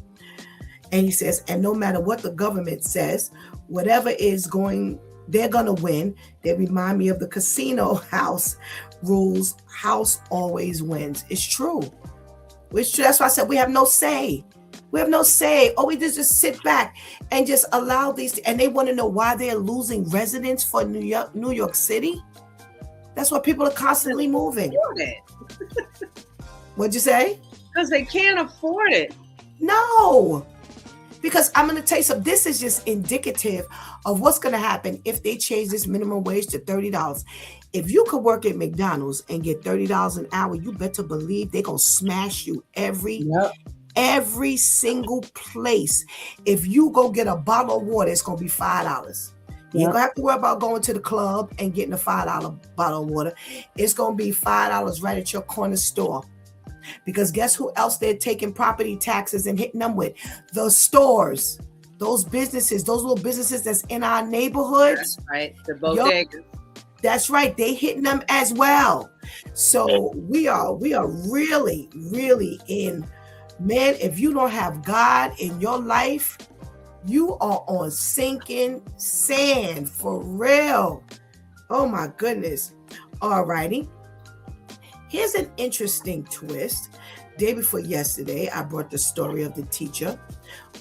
And he says, and no matter what the government says, whatever is going, they're going to win. They remind me of the casino house rules. House always wins. It's true. It's true. That's why I said we have no say. We have no say. All we do is just sit back and just allow these. And they want to know why they're losing residents for New York City. That's why people are constantly moving. What'd you say? Because they can't afford it. No. Because I'm going to tell you something. This is just indicative of what's going to happen if they change this minimum wage to $30. If you could work at McDonald's and get $30 an hour, you better believe they're going to smash you every single place. If you go get a bottle of water, it's going to be $5. You ain't going to have to worry about going to the club and getting a $5 bottle of water. It's going to be $5 right at your corner store. Because guess who else they're taking property taxes and hitting them with? The stores, those businesses, those little businesses that's in our neighborhoods. That's right, the bodegas. That's right, they hitting them as well. So we are really, really in, man, if you don't have God in your life, you are on sinking sand for real. Oh my goodness. All righty. Here's an interesting twist. Day before yesterday, I brought the story of the teacher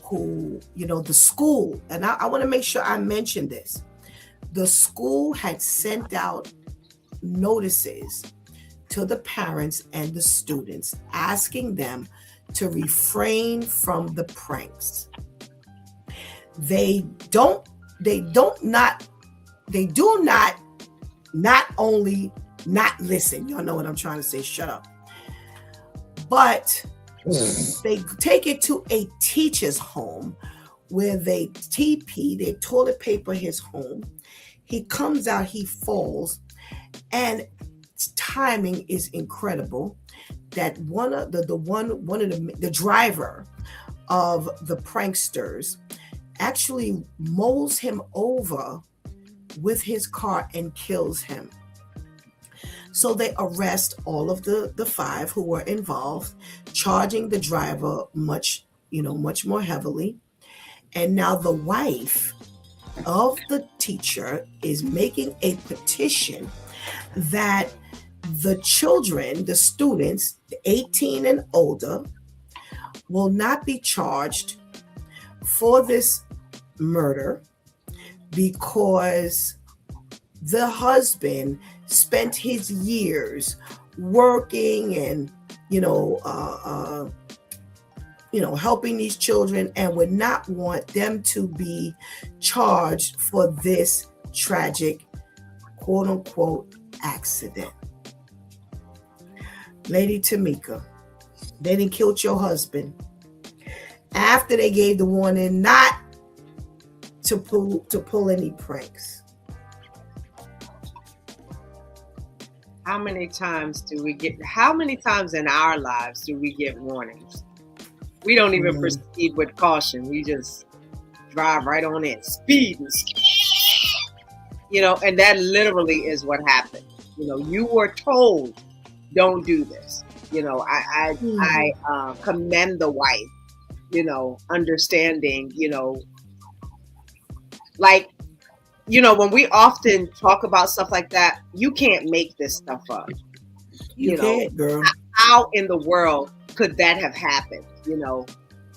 who, the school, and I want to make sure I mention this. The school had sent out notices to the parents and the students asking them to refrain from the pranks. They do not only not listen. Y'all know what I'm trying to say. Shut up. But they take it to a teacher's home where they toilet paper his home. He comes out, he falls, and timing is incredible. That the driver of the pranksters actually mows him over with his car and kills him. So they arrest all of the 5 who were involved, charging the driver much more heavily. And now the wife of the teacher is making a petition that the children, the students, 18 and older, will not be charged for this murder because the husband spent his years working and helping these children, and would not want them to be charged for this tragic quote unquote accident. Lady Tamika, they didn't kill your husband after they gave the warning not to pull any pranks. how many times in our lives do we get warnings? We don't even proceed with caution. We just drive right on in, speed, and that literally is what happened. You were told, don't do this. I commend the wife, understanding, like, when we often talk about stuff like that, you can't make this stuff up. You can't, girl. How in the world could that have happened?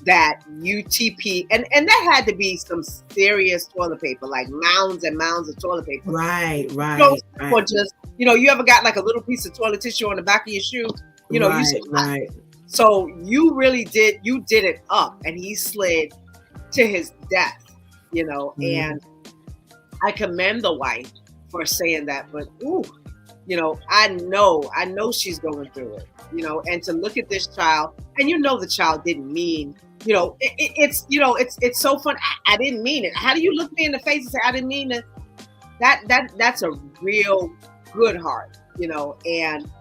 That UTP, and that had to be some serious toilet paper, like mounds and mounds of toilet paper. Right. Or just, you ever got like a little piece of toilet tissue on the back of your shoe? Right. So you did it up, and he slid to his death, and I commend the wife for saying that, but I know she's going through it, and to look at this child, and the child didn't mean, it's so fun. I didn't mean it. How do you look me in the face and say, I didn't mean it? That's a real good heart, and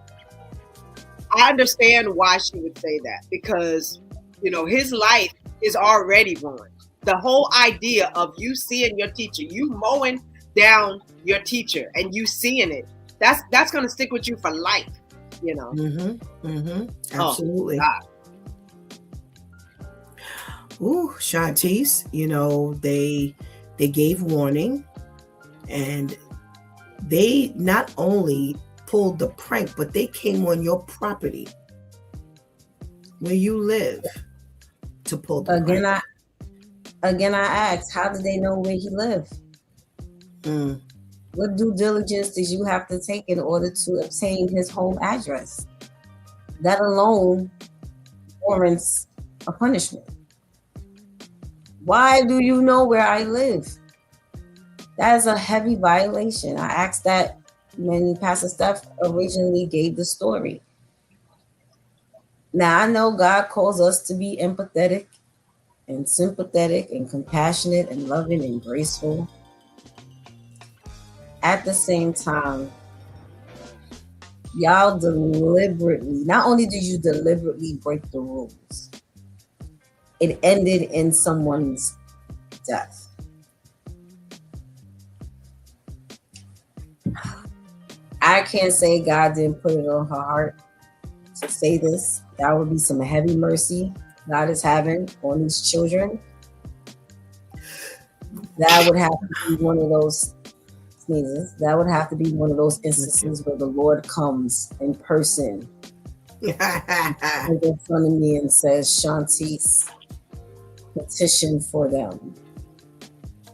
I understand why she would say that, because, his life is already ruined. The whole idea of you seeing your teacher, you mowing down your teacher and you seeing it, that's going to stick with you for life, Absolutely. Oh, Ooh, Shantice, they gave warning, and they not only pulled the prank, but they came on your property where you live to pull the prank. Again, I asked, how did they know where he lived? What due diligence did you have to take in order to obtain his home address? That alone warrants a punishment. Why do you know where I live? That is a heavy violation. I asked that when Pastor Steph originally gave the story. Now, I know God calls us to be empathetic and sympathetic and compassionate and loving and graceful. At the same time, y'all deliberately, not only did you deliberately break the rules, it ended in someone's death. I can't say God didn't put it on her heart to say this. That would be some heavy mercy God is having on these children. That would have to be one of those sneezes. That would have to be one of those instances where the Lord comes in person in front of me and says, Shantice, petition for them.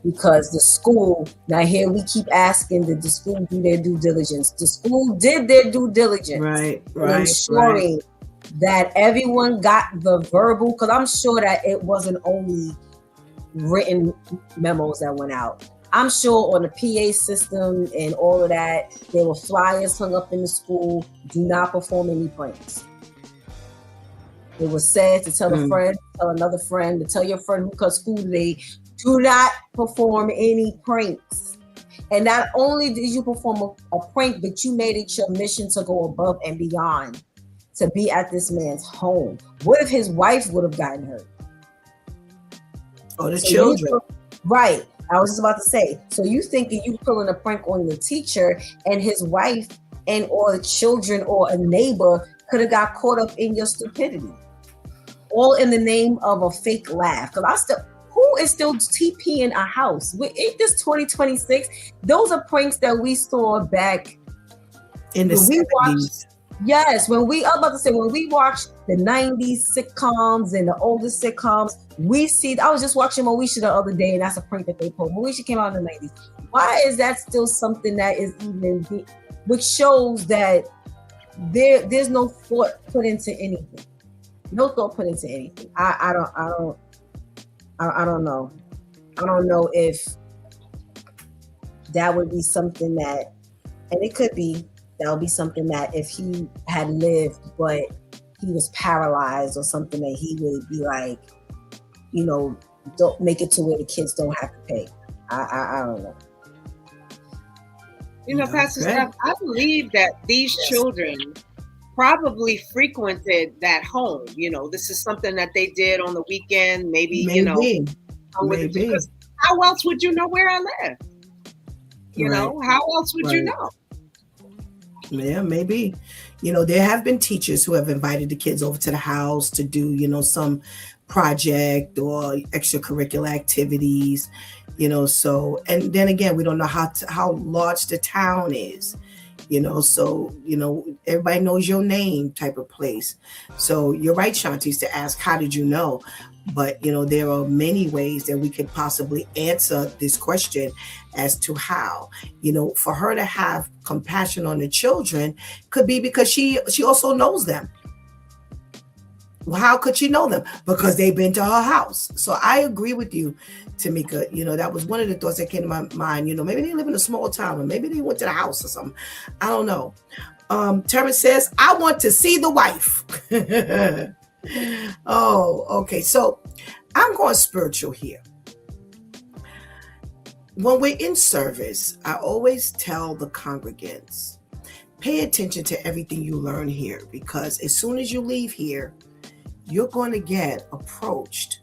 Because the school, now here we keep asking, did the school do their due diligence? The school did their due diligence. Right. Ensuring that everyone got the verbal, because I'm sure that it wasn't only written memos that went out. I'm sure on the PA system and all of that, there were flyers hung up in the school, do not perform any pranks. It was said to tell a friend, tell another friend, to tell your friend who cut school today, do not perform any pranks. And not only did you perform a prank, but you made it your mission to go above and beyond to be at this man's home. What if his wife would have gotten hurt? Or the children. Right. I was just about to say. So you thinking you pulling a prank on the teacher and his wife and or the children or a neighbor could have got caught up in your stupidity. All in the name of a fake laugh. Because who is still TPing a house? Ain't this 2026? Those are pranks that we saw back in the 70s. When we watch the 90s sitcoms and the older sitcoms, we see, I was just watching Moesha the other day, and that's a prank that they pulled. Moesha came out in the 90s. Why is that still something that is even, which shows that there's no thought put into anything. No thought put into anything. I don't know. I don't know if that would be something that, and it could be, that would be something that if he had lived, but he was paralyzed or something, that he would be like, don't make it to where the kids don't have to pay. I don't know. You know, Pastor Steph, I believe that these children probably frequented that home. You know, this is something that they did on the weekend, maybe. You know, because how else would you know where I live? You know, how else would you know? Yeah, maybe. You know, there have been teachers who have invited the kids over to the house to do, you know, some project or extracurricular activities, you know. So, and then again, we don't know how large the town is, you know. So, you know, everybody knows your name type of place. So you're right, Shantice, to ask, how did you know? But, you know, there are many ways that we could possibly answer this question as to how. You know, for her to have compassion on the children could be because she also knows them. Well, how could she know them? Because they've been to her house. So I agree with you, Tamika. You know, that was one of the thoughts that came to my mind. You know, maybe they live in a small town, or maybe they went to the house or something. I don't know. Terrence says, I want to see the wife. Oh, okay. So I'm going spiritual here. When we're in service, I always tell the congregants, pay attention to everything you learn here, because as soon as you leave here, you're going to get approached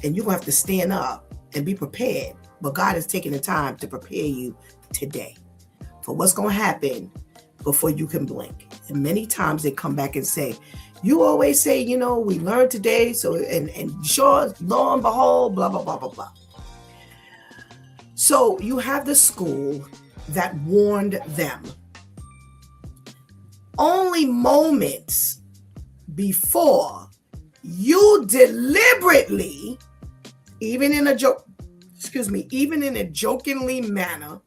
and you're going to have to stand up and be prepared. But God is taking the time to prepare you today for what's going to happen before you can blink. And many times they come back and say, you always say, you know, we learned today. So, and sure, lo and behold, blah, blah, blah, blah, blah. So you have the school that warned them. Only moments before you deliberately, even in a jokingly manner,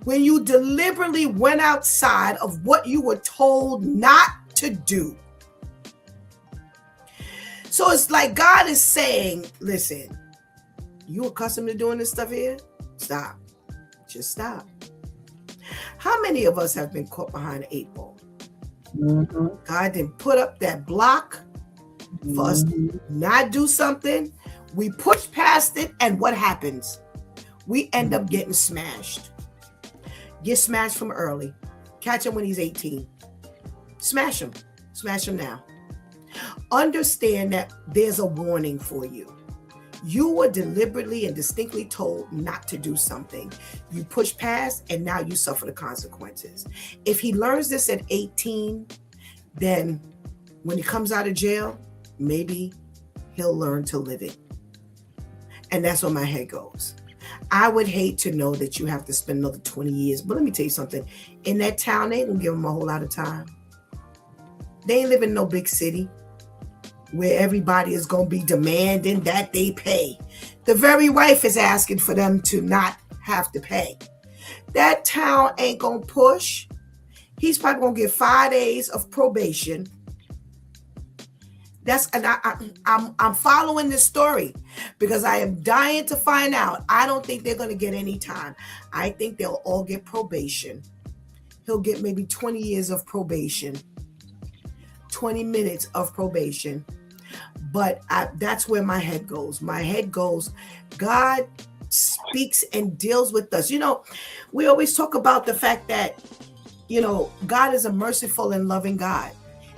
when you deliberately went outside of what you were told not to do. So it's like God is saying, listen, you accustomed to doing this stuff here? Stop. Just stop. How many of us have been caught behind an 8 ball? Mm-hmm. God didn't put up that block for us to not do something. We push past it, and what happens? We end up getting smashed. Get smashed from early. Catch him when he's 18. Smash him. Smash him now. Understand that there's a warning for you. You were deliberately and distinctly told not to do something. You push past, and now you suffer the consequences. If he learns this at 18, then when he comes out of jail, maybe he'll learn to live it. And that's where my head goes. I would hate to know that you have to spend another 20 years. But let me tell you something. In that town, they don't give them a whole lot of time. They ain't living in no big city where everybody is going to be demanding that they pay. The very wife is asking for them to not have to pay. That town ain't going to push. He's probably going to get 5 days of probation. I'm following this story because I am dying to find out. I don't think they're going to get any time. I think they'll all get probation. He'll get maybe 20 years of probation, 20 minutes of probation. But that's where my head goes. My head goes, God speaks and deals with us. You know, we always talk about the fact that, you know, God is a merciful and loving God.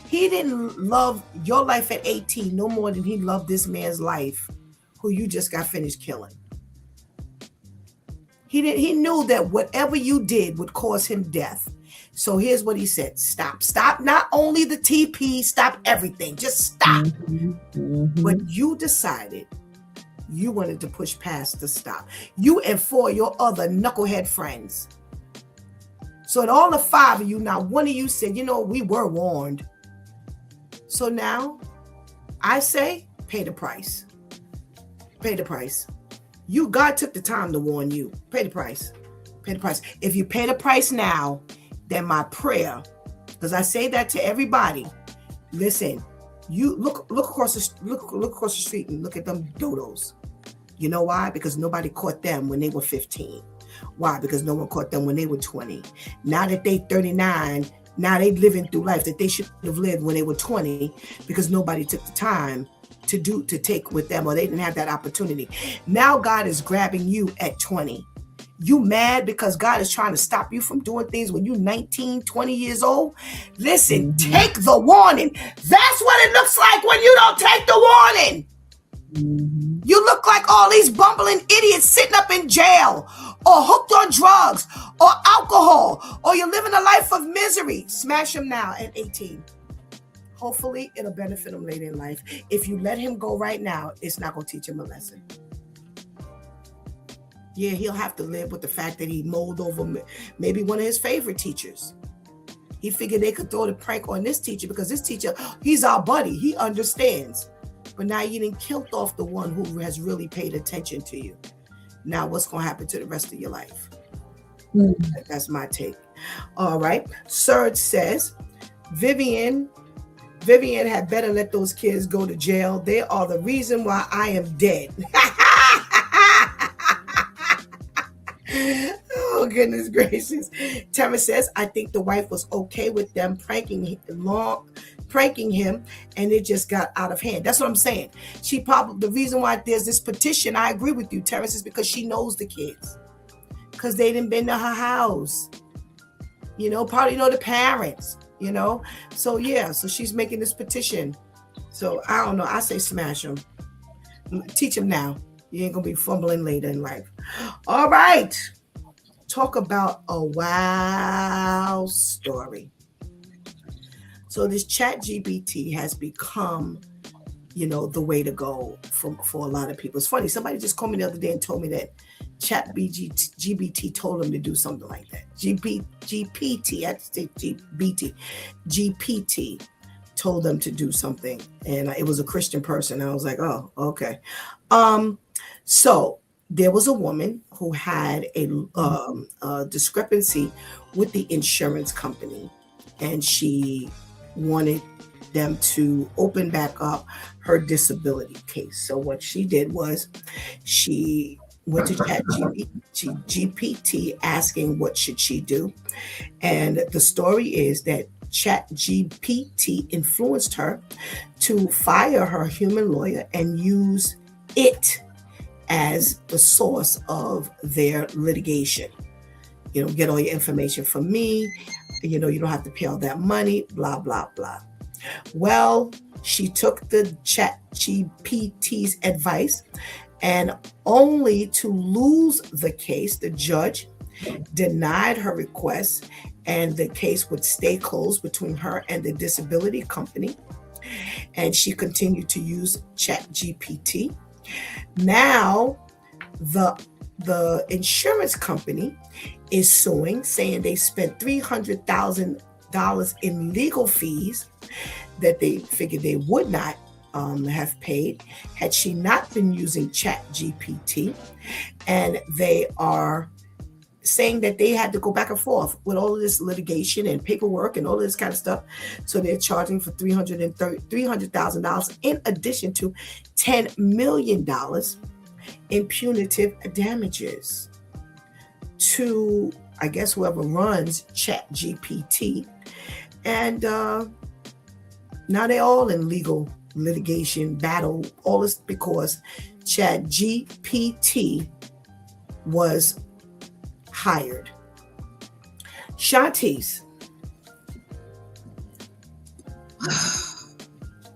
He didn't love your life at 18 no more than he loved this man's life who you just got finished killing. He knew that whatever you did would cause him death. So here's what he said. Stop. Stop not only the TP, stop everything. Just stop. Mm-hmm. But you decided you wanted to push past the stop. You and 4 of your other knucklehead friends. So in all the 5 of you, now one of you said, you know, we were warned. So now I say, pay the price. Pay the price. God took the time to warn you. Pay the price. Pay the price. If you pay the price now, then my prayer, because I say that to everybody. Listen, you look across the street and look at them dodos. You know why? Because nobody caught them when they were 15. Why? Because no one caught them when they were 20. Now that they 39, now they living through life that they should have lived when they were 20, because nobody took the time to take with them, or they didn't have that opportunity. Now God is grabbing you at 20 You mad because God is trying to stop you from doing things when you're 19, 20 years old? Listen, take the warning. That's what it looks like when you don't take the warning. You look like all these bumbling idiots sitting up in jail or hooked on drugs or alcohol, or you're living a life of misery. Smash him now at 18. Hopefully, it'll benefit him later in life. If you let him go right now, it's not going to teach him a lesson. Yeah, he'll have to live with the fact that he mulled over maybe one of his favorite teachers. He figured they could throw the prank on this teacher because this teacher, he's our buddy. He understands. But now you done killed off the one who has really paid attention to you. Now what's going to happen to the rest of your life? That's my take. All right. Serge says, Vivian had better let those kids go to jail. They are the reason why I am dead. Oh, goodness gracious. Tamara says, I think the wife was okay with them pranking him, and it just got out of hand. That's what I'm saying. She probably, the reason why there's this petition, I agree with you, Terrence, is because she knows the kids. Because they didn't been to her house. You know, probably know the parents, you know. So yeah, so she's making this petition. So I don't know. I say smash him. Teach him now. You ain't gonna be fumbling later in life. All right. Talk about a wow story. So this ChatGPT has become, you know, the way to go for a lot of people. It's funny. Somebody just called me the other day and told me that ChatGPT told them to do something like that. GPT, I have to say GPT told them to do something, and it was a Christian person. I was like, oh, okay. So there was a woman who had a discrepancy with the insurance company, and she wanted them to open back up her disability case. So what she did was she went to ChatGPT asking what should she do. And the story is that ChatGPT influenced her to fire her human lawyer and use it as the source of their litigation. You know, get all your information from me. You know, you don't have to pay all that money, blah, blah, blah. Well, she took the ChatGPT's advice, and only to lose the case, the judge denied her request, and the case would stay closed between her and the disability company. And she continued to use ChatGPT. Now, the insurance company is suing, saying they spent $300,000 in legal fees that they figured they would not have paid had she not been using ChatGPT. And they are saying that they had to go back and forth with all of this litigation and paperwork and all of this kind of stuff. So they're charging for $300,000 in addition to $10 million in punitive damages to, I guess, whoever runs ChatGPT. And now they're all in legal litigation battle. All this because ChatGPT was hired. Shantice.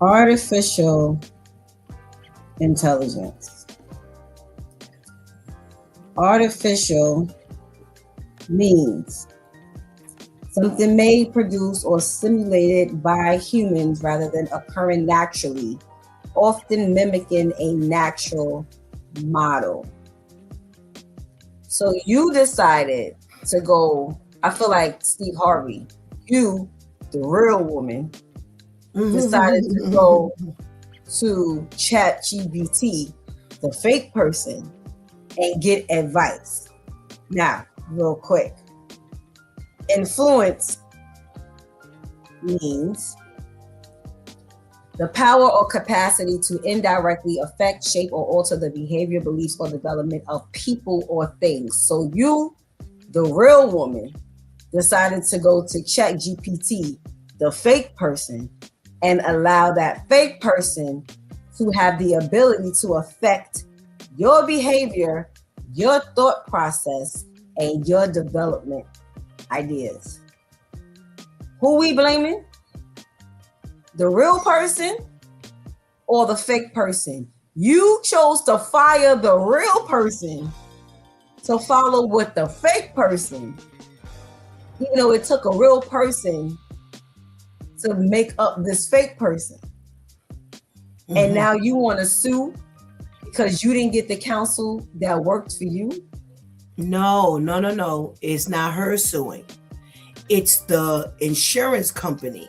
Artificial intelligence. Artificial means something made, produced, or simulated by humans rather than occurring naturally, often mimicking a natural model. So you decided to go, I feel like Steve Harvey, you, the real woman, decided to go to ChatGPT, the fake person, and get advice. Now, real quick. Influence means the power or capacity to indirectly affect, shape, or alter the behavior, beliefs, or development of people or things. So you, the real woman, decided to go to ChatGPT, the fake person, and allow that fake person to have the ability to affect your behavior, your thought process, and your development ideas. Who we blaming? The real person or the fake person? You chose to fire the real person to follow with the fake person, even though it took a real person to make up this fake person. Mm-hmm. And now you want to sue because you didn't get the counsel that worked for you? No. It's not her suing. It's the insurance company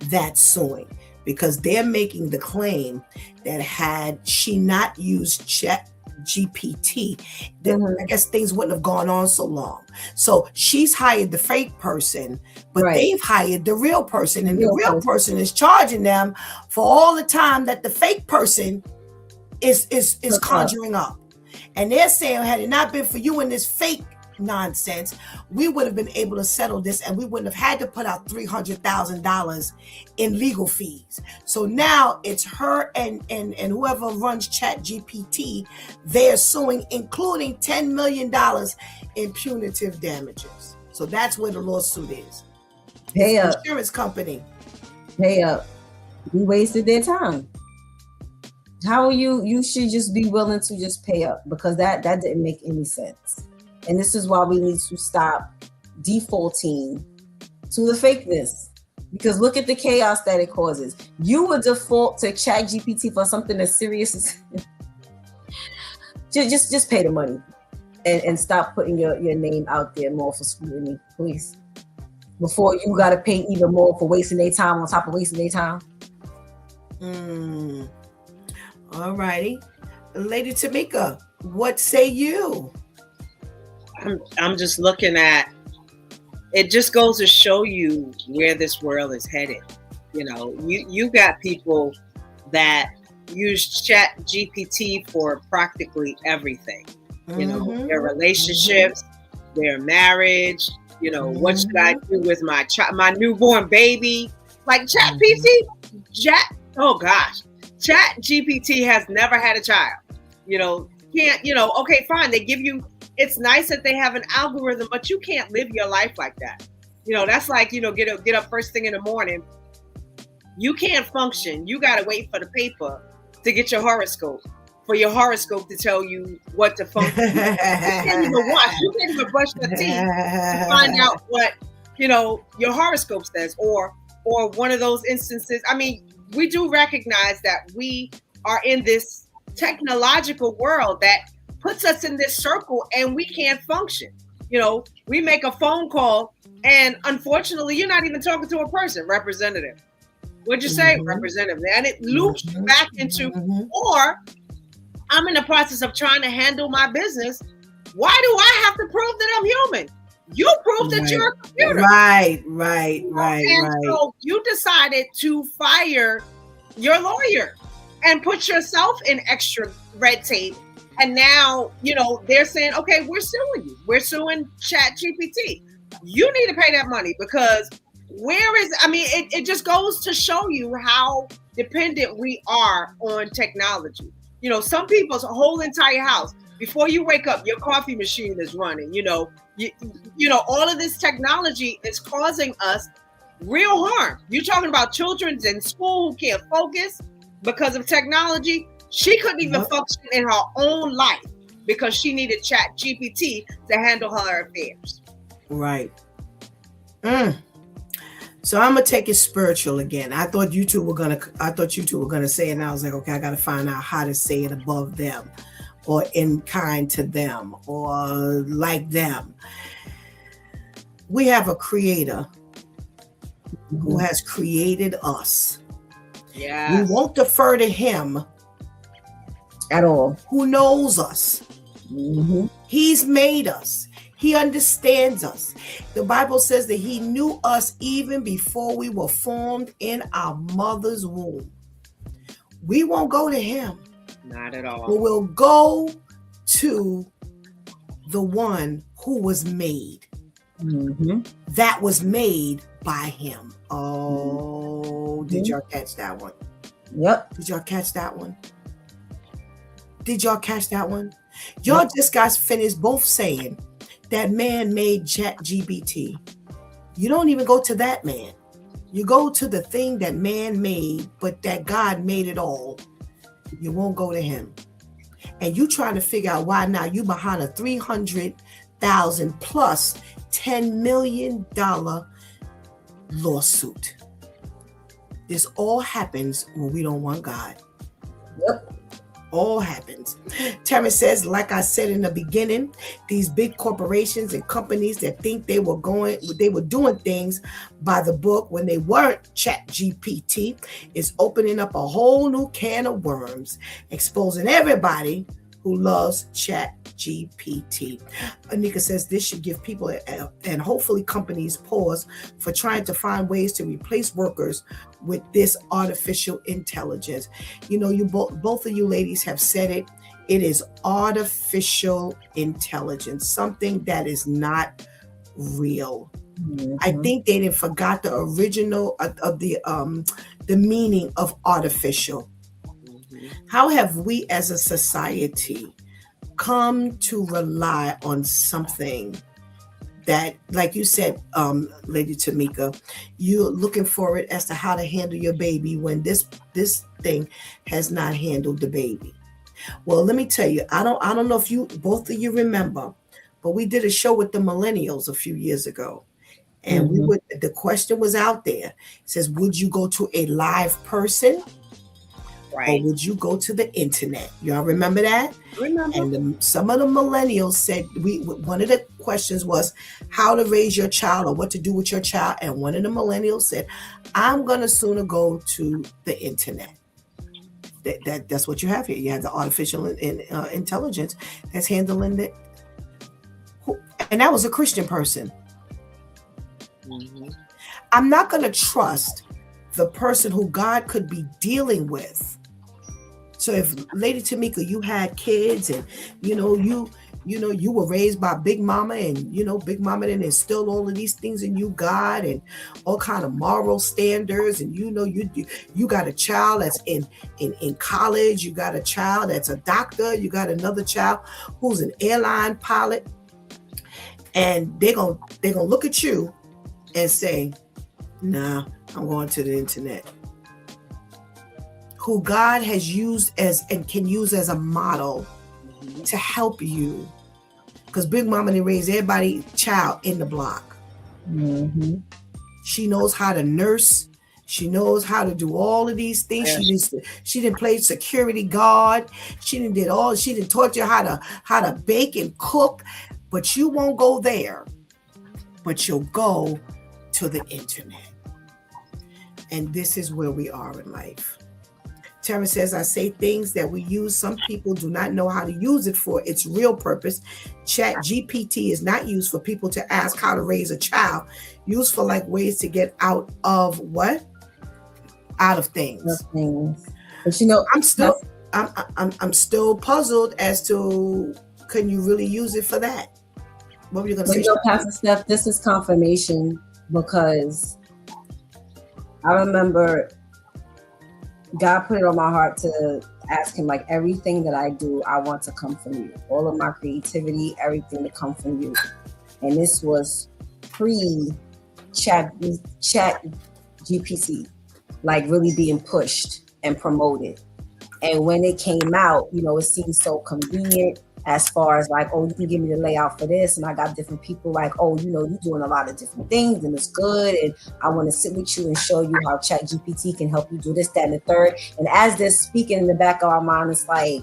that's suing because they're making the claim that had she not used ChatGPT, then I guess things wouldn't have gone on so long. So she's hired the fake person, but they've hired the real person, and the real person is charging them for all the time that the fake person is conjuring up. And they're saying, had it not been for you and this fake nonsense, we would have been able to settle this and we wouldn't have had to put out $300,000 in legal fees. So now it's her and whoever runs ChatGPT, they're suing, including $10 million in punitive damages. So that's where the lawsuit is. Pay up. Insurance company. Pay up. We wasted their time. How are you should just be willing to just pay up, because that didn't make any sense. And this is why we need to stop defaulting to the fakeness. Because look at the chaos that it causes. You would default to ChatGPT for something as serious as just pay the money and stop putting your name out there more for scrutiny, please. Before you gotta pay even more for wasting their time on top of wasting their time. All righty. Lady Tamika, what say you? I'm just looking at, it just goes to show you where this world is headed. You know, you got people that use ChatGPT for practically everything. You know, their relationships, their marriage, you know, what should I do with my newborn baby? Like ChatGPT, oh gosh, ChatGPT has never had a child. You know, okay, fine. They give you, it's nice that they have an algorithm, but you can't live your life like that. You know, that's like, get up first thing in the morning. You can't function. You got to wait for the paper to get your horoscope, for your horoscope to tell you what to function. You can't even wash. You can't even brush your teeth to find out what, your horoscope says, or one of those instances. I mean, we do recognize that we are in this technological world that puts us in this circle and we can't function. We make a phone call and unfortunately you're not even talking to a person. Representative. What'd you say? Representative. And it loops back into, or I'm in the process of trying to handle my business. Why do I have to prove that I'm human? You prove that you're a computer. Right. So you decided to fire your lawyer and put yourself in extra red tape. And now, they're saying, okay, we're suing you. We're suing ChatGPT. You need to pay that money because it just goes to show you how dependent we are on technology. Some people's whole entire house, before you wake up, your coffee machine is running. All of this technology is causing us real harm. You're talking about children in school who can't focus because of technology. She couldn't even function in her own life because she needed ChatGPT to handle her affairs. Right. So I'm gonna take it spiritual again. I thought you two were gonna say it, and I was like, okay, I gotta find out how to say it above them, or in kind to them, or like them. We have a creator who has created us. Yeah. We won't defer to him at all. Who knows us. He's made us. He understands us. The Bible says that he knew us even before we were formed in our mother's womb. We won't go to him. Not at all. But we'll go to the one who was made. That was made by him. Oh, did y'all catch that one? Yep. Did y'all catch that one? Y'all just got finished both saying that man made ChatGPT, you don't even go to that man. You go to the thing that man made, but that God made it all. You won't go to him. And you trying to figure out why now you behind a $300,000 plus $10 million lawsuit. This all happens when we don't want God. Yep. All happens. Terrence says, like I said in the beginning, these big corporations and companies that think they were doing things by the book when they weren't, ChatGPT is opening up a whole new can of worms, exposing everybody who loves ChatGPT. Anika says this should give people and hopefully companies pause for trying to find ways to replace workers with this artificial intelligence. You know, you both of you ladies have said it. It is artificial intelligence, something that is not real. Mm-hmm. I think they didn't forgot the original of the meaning of artificial. Mm-hmm. How have we as a society come to rely on something that, like you said, Lady Tamika, you're looking for it as to how to handle your baby when this thing has not handled the baby? Well, let me tell you, I don't know if you both of you remember, but we did a show with the millennials a few years ago, and the question was out there. It says, would you go to a live person? Right. Or would you go to the internet? Y'all remember that? Remember. And some of the millennials said, one of the questions was how to raise your child or what to do with your child. And one of the millennials said, I'm going to sooner go to the internet. That's what you have here. You have the artificial intelligence that's handling it. And that was a Christian person. Mm-hmm. I'm not going to trust the person who God could be dealing with. So if Lady Tamika, you had kids and you were raised by Big Mama, and Big Mama then instilled all of these things in you, God, and all kind of moral standards, and you got a child that's in college, you got a child that's a doctor, you got another child who's an airline pilot, and they're gonna look at you and say, nah, I'm going to the internet. Who God has used and can use as a model to help you. Because Big Mama didn't raise everybody's child in the block. Mm-hmm. She knows how to nurse. She knows how to do all of these things. Yes. She didn't play security guard. She didn't taught you how to bake and cook. But you won't go there. But you'll go to the internet. And this is where we are in life. Tara says, I say things that we use. Some people do not know how to use it for its real purpose. ChatGPT is not used for people to ask how to raise a child. Used for like ways to get out of what? Out of things. But I'm still puzzled as to, can you really use it for that? What were you going to say? Pastor Steph, this is confirmation, because I remember God put it on my heart to ask him, like, everything that I do, I want to come from you. All of my creativity, everything to come from you. And this was pre-chat GPT, like really being pushed and promoted. And when it came out, it seemed so convenient, as far as like, oh, you can give me the layout for this. And I got different people like, oh, you're doing a lot of different things and it's good. And I want to sit with you and show you how ChatGPT can help you do this, that, and the third. And as they're speaking in the back of our mind, it's like,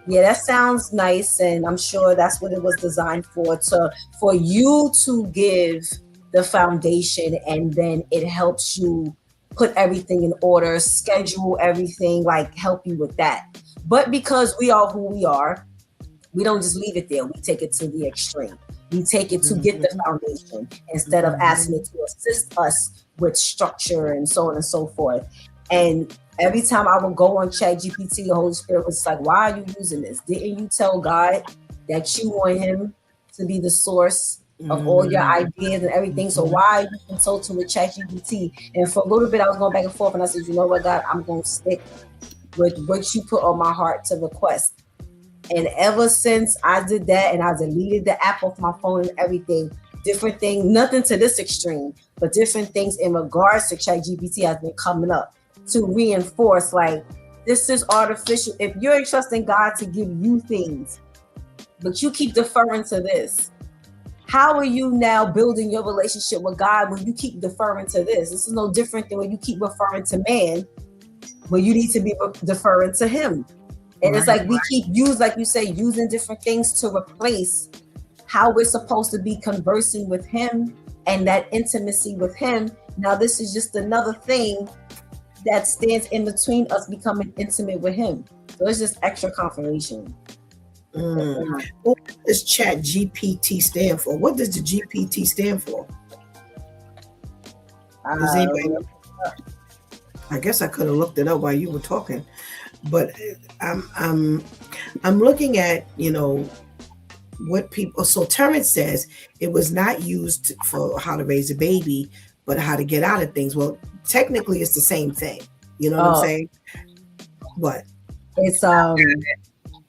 yeah, that sounds nice. And I'm sure that's what it was designed for you to give the foundation, and then it helps you put everything in order, schedule everything, like help you with that. But because we are who we are, we don't just leave it there. We take it to the extreme. We take it to get the foundation instead of asking it to assist us with structure and so on and so forth. And every time I would go on ChatGPT, the Holy Spirit was like, why are you using this? Didn't you tell God that you want him to be the source of all your ideas and everything? So why are you consulting with ChatGPT? And for a little bit, I was going back and forth, and I said, you know what, God, I'm going to stick with what you put on my heart to request. And ever since I did that and I deleted the app off my phone and everything, different things, nothing to this extreme, but different things in regards to ChatGPT has been coming up to reinforce like, this is artificial. If you're trusting God to give you things, but you keep deferring to this, how are you now building your relationship with God when you keep deferring to this? This is no different than when you keep referring to man, when you need to be deferring to him. And it's like we keep like you say, using different things to replace how we're supposed to be conversing with him and that intimacy with him. Now, this is just another thing that stands in between us becoming intimate with him. So it's just extra confirmation. What does ChatGPT stand for? What does the GPT stand for? Does anybody know? I guess I could have looked it up while you were talking, but I'm looking at, you know, what people. So Terrence says it was not used for how to raise a baby, but how to get out of things. Well, technically, it's the same thing. You know what I'm saying? What? It's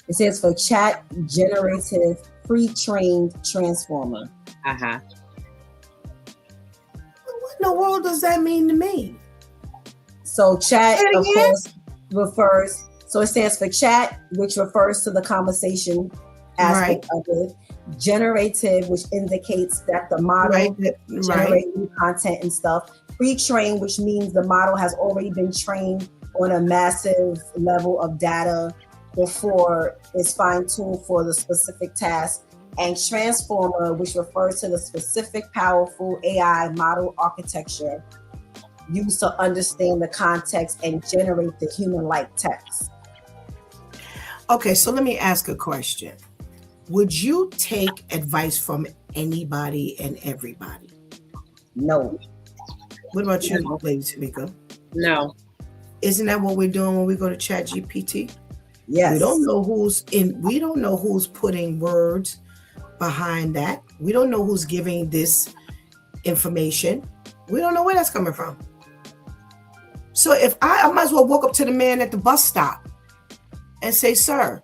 it says for chat generative pre-trained transformer. What in the world does that mean to me? So chat, of course, refers. So it stands for chat, which refers to the conversation aspect of it. Generative, which indicates that the model generates new content and stuff. Pre-trained, which means the model has already been trained on a massive level of data before it's fine-tuned for the specific task. And transformer, which refers to the specific powerful AI model architecture used to understand the context and generate the human-like text. Okay, so let me ask a question. Would you take advice from anybody and everybody? No. What about you, Lady Tamika? No. Isn't that what we're doing when we go to ChatGPT? Yes. We don't know who's putting words behind that. We don't know who's giving this information. We don't know where that's coming from. So if I might as well walk up to the man at the bus stop and say, sir,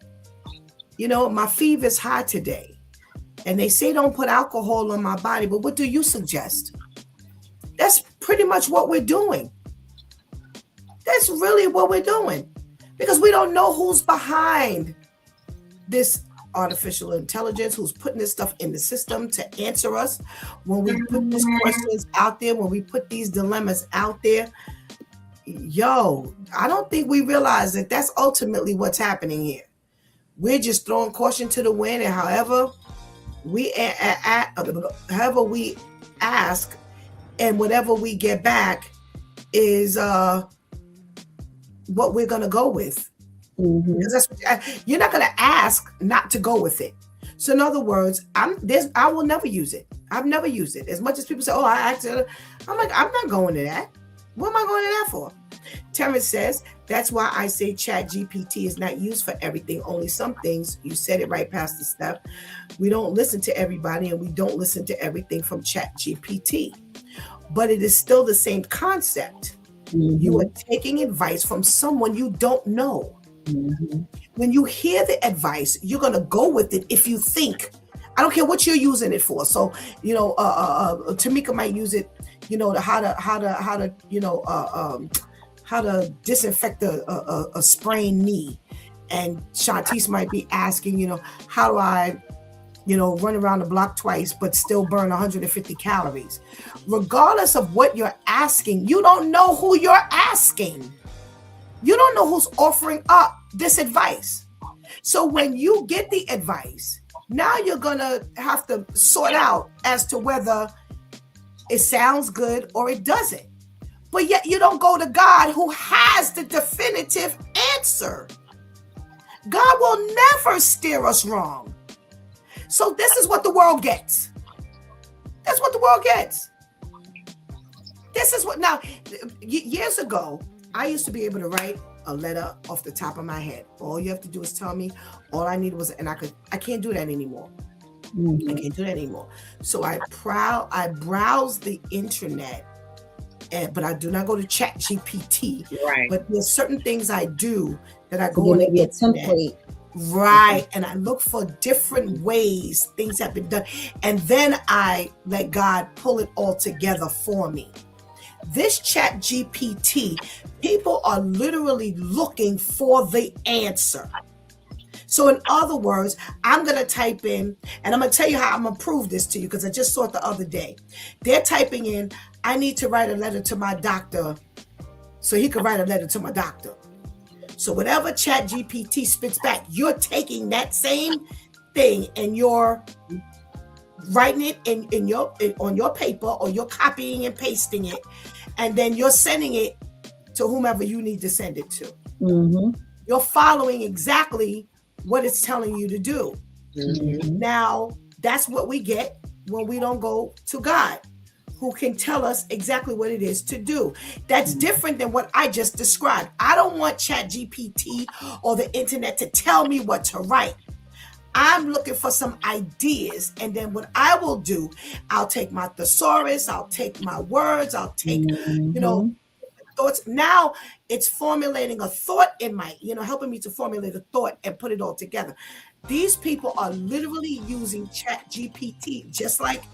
you know, my fever is high today. And they say don't put alcohol on my body, but what do you suggest? That's pretty much what we're doing. That's really what we're doing. Because we don't know who's behind this artificial intelligence, who's putting this stuff in the system to answer us. When we put these questions out there, when we put these dilemmas out there, I don't think we realize that that's ultimately what's happening here. We're just throwing caution to the wind, and however we ask and whatever we get back is what we're going to go with. Because that's you're not going to ask not to go with it. So in other words, I will never use it. I've never used it. As much as people say, oh, I asked it, I'm like, I'm not going to that. What am I going to that for? Terrence says, that's why I say ChatGPT is not used for everything, only some things. You said it right, Pastor Steph. We don't listen to everybody, and we don't listen to everything from ChatGPT. But it is still the same concept. You are taking advice from someone you don't know. When you hear the advice, you're going to go with it if you think. I don't care what you're using it for. So, you know, Tamika might use it, you know, how to disinfect a sprained knee, and Shantice might be asking, you know, how do I, you know, run around the block twice but still burn 150 calories? Regardless of what you're asking, you don't know who you're asking. You don't know who's offering up this advice. So when you get the advice, now you're gonna have to sort out as to whether it sounds good or it doesn't. But yet you don't go to God, who has the definitive answer. God will never steer us wrong. So this is what the world gets. That's what the world gets. This is what, now, years ago, I used to be able to write a letter off the top of my head. All you have to do is tell me. All I needed was, and I can't do that anymore. I can't do that anymore. So I browse the internet, but I do not go to ChatGPT. Right. But there's certain things I do that I go on maybe the a template. Right. And I look for different ways things have been done. And then I let God pull it all together for me. This ChatGPT, people are literally looking for the answer. So in other words, I'm going to type in, and I'm going to tell you how I'm going to prove this to you because I just saw it the other day. They're typing in, I need to write a letter to my doctor so he could write a letter to my doctor. So whatever ChatGPT spits back, you're taking that same thing and you're writing it on your paper, or you're copying and pasting it, and then you're sending it to whomever you need to send it to. Mm-hmm. You're following exactly what it's telling you to do. Mm-hmm. Now, that's what we get when we don't go to God, who can tell us exactly what it is to do. That's different than what I just described. I don't want ChatGPT or the internet to tell me what to write. I'm looking for some ideas, and then what I will do, I'll take my thesaurus, I'll take my words, I'll take, thoughts. Now it's formulating a thought in my, helping me to formulate a thought and put it all together. These people are literally using ChatGPT, just like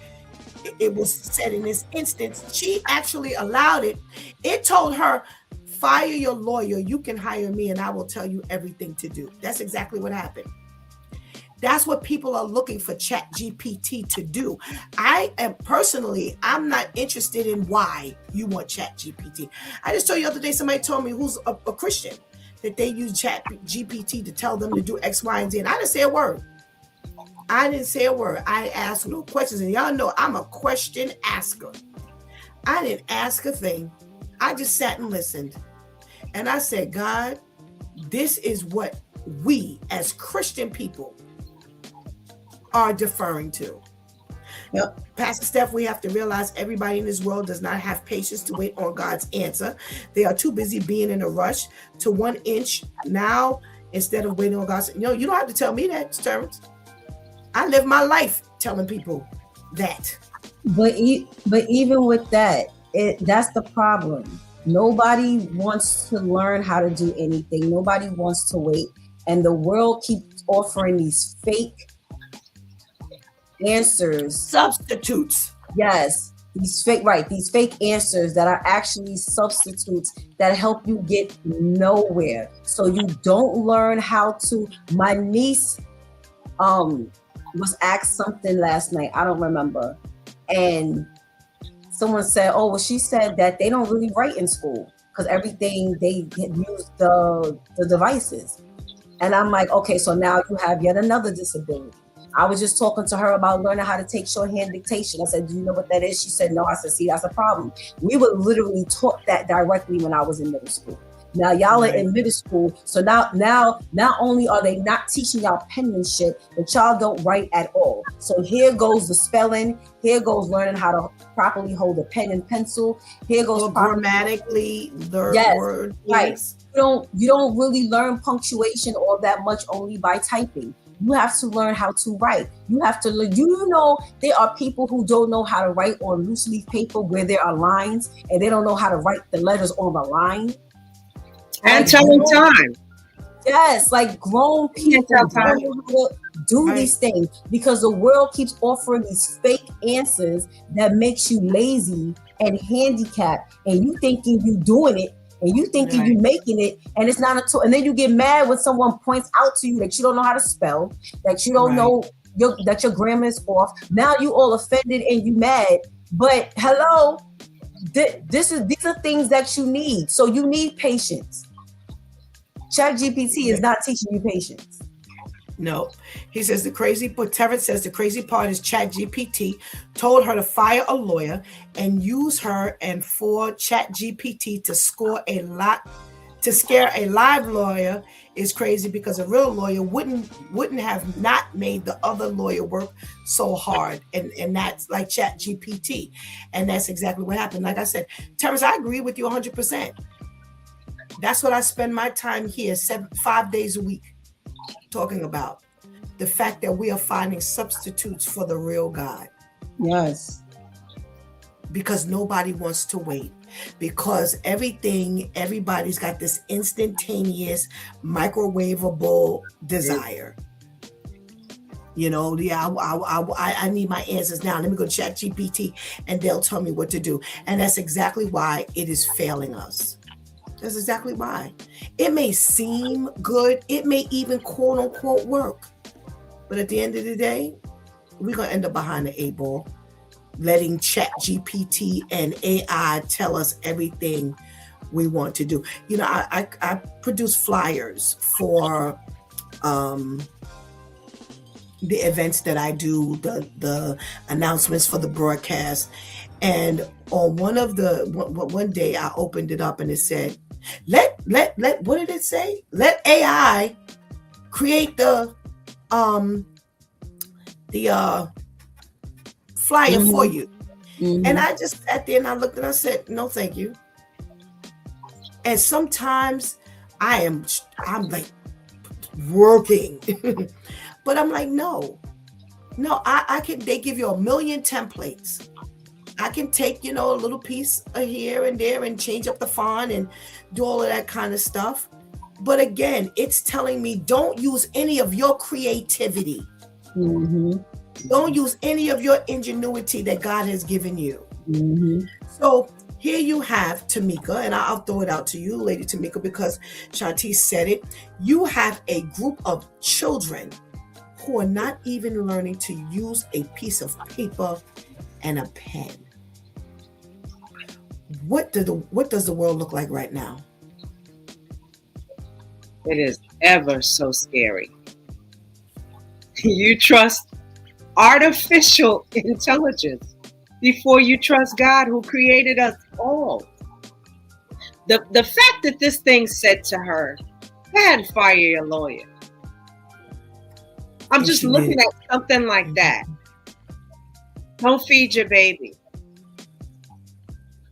it was said in this instance. She actually allowed it. It told her, fire your lawyer, you can hire me and I will tell you everything to do. That's exactly what happened. That's what people are looking for ChatGPT to do. I'm not interested in why you want ChatGPT. I just told you the other day, somebody told me who's a Christian that they use ChatGPT to tell them to do X, Y, and Z. And I didn't say a word. I asked no questions. And y'all know I'm a question asker. I didn't ask a thing. I just sat and listened. And I said, God, this is what we as Christian people are deferring to. Now, Pastor Steph, we have to realize everybody in this world does not have patience to wait on God's answer. They are too busy being in a rush to 1 inch now instead of waiting on God's. You don't have to tell me that, Terrence. I live my life telling people that. But even with that, that's the problem. Nobody wants to learn how to do anything. Nobody wants to wait. And the world keeps offering these fake answers. Substitutes. Yes. These fake answers that are actually substitutes that help you get nowhere. So you don't learn how to. My niece was asked something last night. I don't remember. And someone said, oh, well, she said that they don't really write in school because everything they use the devices. And I'm like, okay, so now you have yet another disability. I was just talking to her about learning how to take shorthand dictation. I said, do you know what that is? She said, no. I said, see, that's a problem. We were literally taught that directly when I was in middle school. Now y'all are in middle school. So now not only are they not teaching y'all penmanship, but y'all don't write at all. So here goes the spelling. Here goes learning how to properly hold a pen and pencil. Here goes grammatically the word. Right. You don't really learn punctuation all that much only by typing. You have to learn how to write. You have to learn. You know, there are people who don't know how to write on loose leaf paper where there are lines, and they don't know how to write the letters on the line. And telling time. Yes, like grown people don't know how to do these things because the world keeps offering these fake answers that makes you lazy and handicapped, and you thinking you doing it. And you thinking you making it, and it's not a tool. And then you get mad when someone points out to you that you don't know how to spell, that you don't know that your grammar is off. Now you all offended and you mad. But hello, these are things that you need. So you need patience. ChatGPT is not teaching you patience. No, he says Terrence says the crazy part is ChatGPT told her to fire a lawyer and use her and for ChatGPT to scare a live lawyer is crazy because a real lawyer wouldn't have not made the other lawyer work so hard. And that's like ChatGPT. And that's exactly what happened. Like I said, Terrence, I agree with you 100%. That's what I spend my time here 5 days a week talking about. The fact that we are finding substitutes for the real God. Yes. because nobody wants to wait, because everybody's got this instantaneous microwavable desire. You know, yeah, I need my answers now. Let me go to ChatGPT and they'll tell me what to do. And that's exactly why it is failing us. That's exactly why. It may seem good. It may even quote unquote work. But at the end of the day, we're going to end up behind the 8 ball, letting ChatGPT and AI tell us everything we want to do. You know, I produce flyers for the events that I do, the announcements for the broadcast. And on one day I opened it up and it said, let what did it say? Let AI create the flyer for you. And I just sat there and I looked and I said, no, thank you. And sometimes I'm like working, but I'm like, no, I can, they give you a million templates. I can take, you know, a little piece here and there and change up the font and do all of that kind of stuff. But again, it's telling me don't use any of your creativity. Don't use any of your ingenuity that God has given you. So here you have Tamika, and I'll throw it out to you, Lady Tamika, because Shanti said it. You have a group of children who are not even learning to use a piece of paper and a pen. What does the world look like right now? It is ever so scary. You trust artificial intelligence before you trust God, who created us all. The fact that this thing said to her, go ahead and fire your lawyer. I'm just looking at something like that. Don't feed your baby.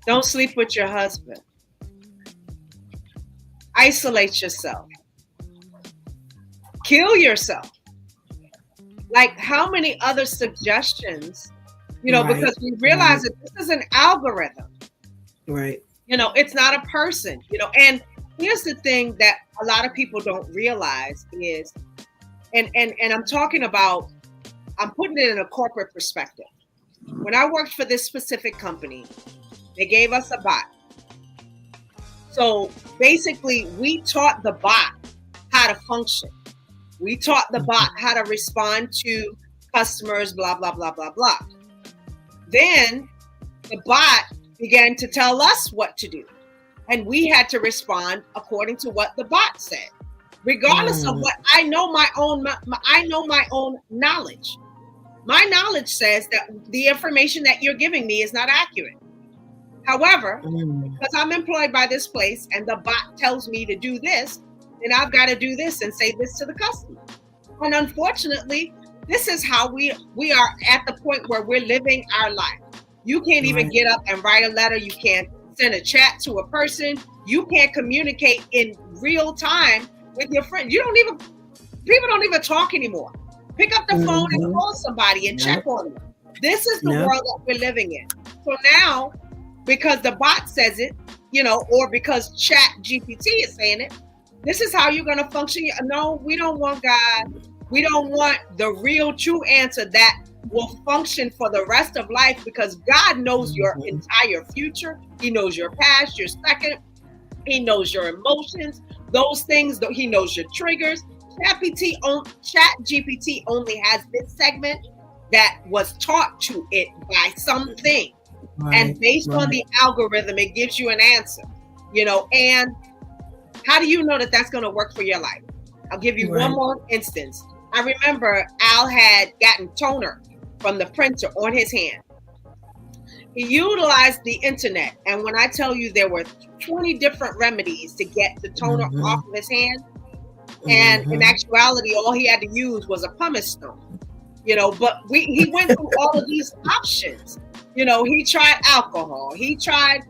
Don't sleep with your husband. Isolate yourself. Kill yourself. Like, how many other suggestions, you know, because we realize that this is an algorithm. Right. You know, it's not a person, you know. And here's the thing that a lot of people don't realize is, and I'm talking about, I'm putting it in a corporate perspective. When I worked for this specific company, they gave us a bot. So basically, we taught the bot how to function. We taught the bot how to respond to customers, blah, blah, blah, blah, blah. Then the bot began to tell us what to do. And we had to respond according to what the bot said. Regardless of what I know, my own knowledge. My knowledge says that the information that you're giving me is not accurate. However, because I'm employed by this place and the bot tells me to do this, then I've got to do this and say this to the customer. And unfortunately, this is how we are at the point where we're living our life. You can't even get up and write a letter. You can't send a chat to a person. You can't communicate in real time with your friend. People don't even talk anymore. Pick up the phone and call somebody and check on them. This is the world that we're living in. So now, because the bot says it, you know, or because ChatGPT is saying it, this is how you're going to function. No, we don't want God. We don't want the real true answer that will function for the rest of life, because God knows your entire future. He knows your past, your second. He knows your emotions, those things. He knows your triggers. ChatGPT only has this segment that was taught to it by something. And based on the algorithm, it gives you an answer, you know. And how do you know that that's going to work for your life? I'll give you one more instance. I remember Al had gotten toner from the printer on his hand. He utilized the internet. And when I tell you there were 20 different remedies to get the toner off of his hand, and in actuality, all he had to use was a pumice stone, you know, but he went through all of these options. You know, he tried alcohol. He tried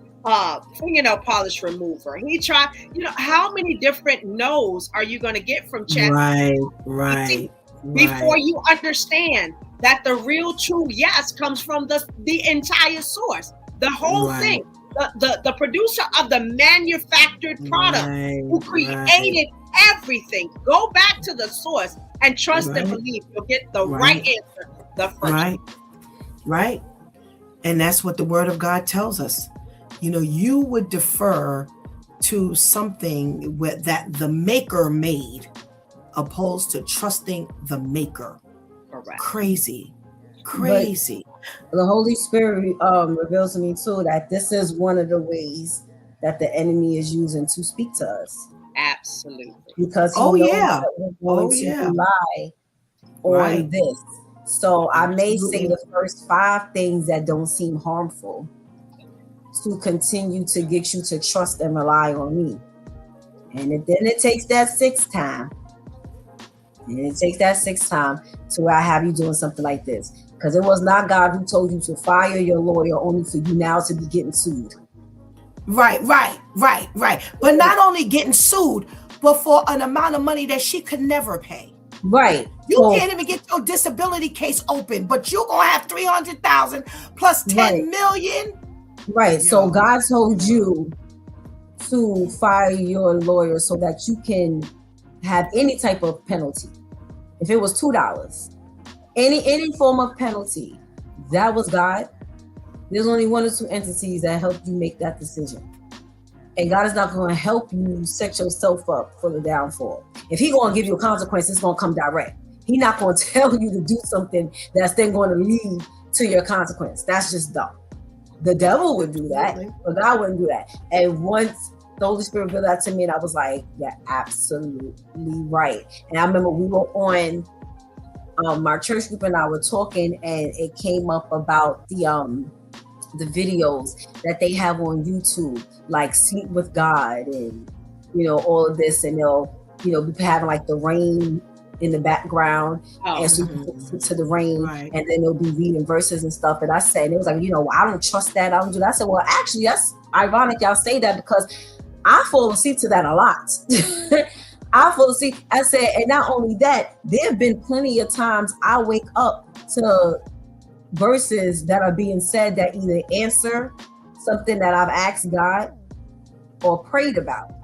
fingernail polish remover. He tried, you know, how many different no's are you going to get from ChatGPT before you understand that the real true yes comes from the entire source? The whole thing. The producer of the manufactured product who created everything. Go back to the source and trust and believe. You'll get the right answer the first time. Right. And that's what the word of God tells us. You know, you would defer to something that the maker made opposed to trusting the maker. Correct. Crazy. But the Holy Spirit reveals to me too that this is one of the ways that the enemy is using to speak to us. Absolutely. Because he knows that we're going to rely on this. So I may say the first 5 things that don't seem harmful to continue to get you to trust and rely on me. And then it takes that 6th time. To where I have you doing something like this. Because it was not God who told you to fire your lawyer only for you now to be getting sued. Right. But not only getting sued, but for an amount of money that she could never pay. Right. You can't even get your disability case open, but you're going to have 300,000 plus 10 million. Right. So God told you to fire your lawyer so that you can have any type of penalty. If it was $2, any form of penalty, that was God. There's only 1 or 2 entities that help you make that decision. And God is not going to help you set yourself up for the downfall. If He's going to give you a consequence, it's going to come direct. He's not going to tell you to do something that's then going to lead to your consequence. That's just dumb. The devil would do that, but God wouldn't do that. And once the Holy Spirit revealed that to me, and I was like, yeah, absolutely right. And I remember we were on my church group and I were talking, and it came up about the videos that they have on YouTube, like Sleep with God and, you know, all of this, and they'll, you know, be having like the rain in the background, and so you can listen to the rain, and then they'll be reading verses and stuff. And I said, and it was like, you know, I don't trust that. I don't do that. I said, well, actually, that's ironic y'all say that, because I fall asleep to that a lot. I fall asleep. I said, and not only that, there have been plenty of times I wake up to verses that are being said that either answer something that I've asked God or prayed about.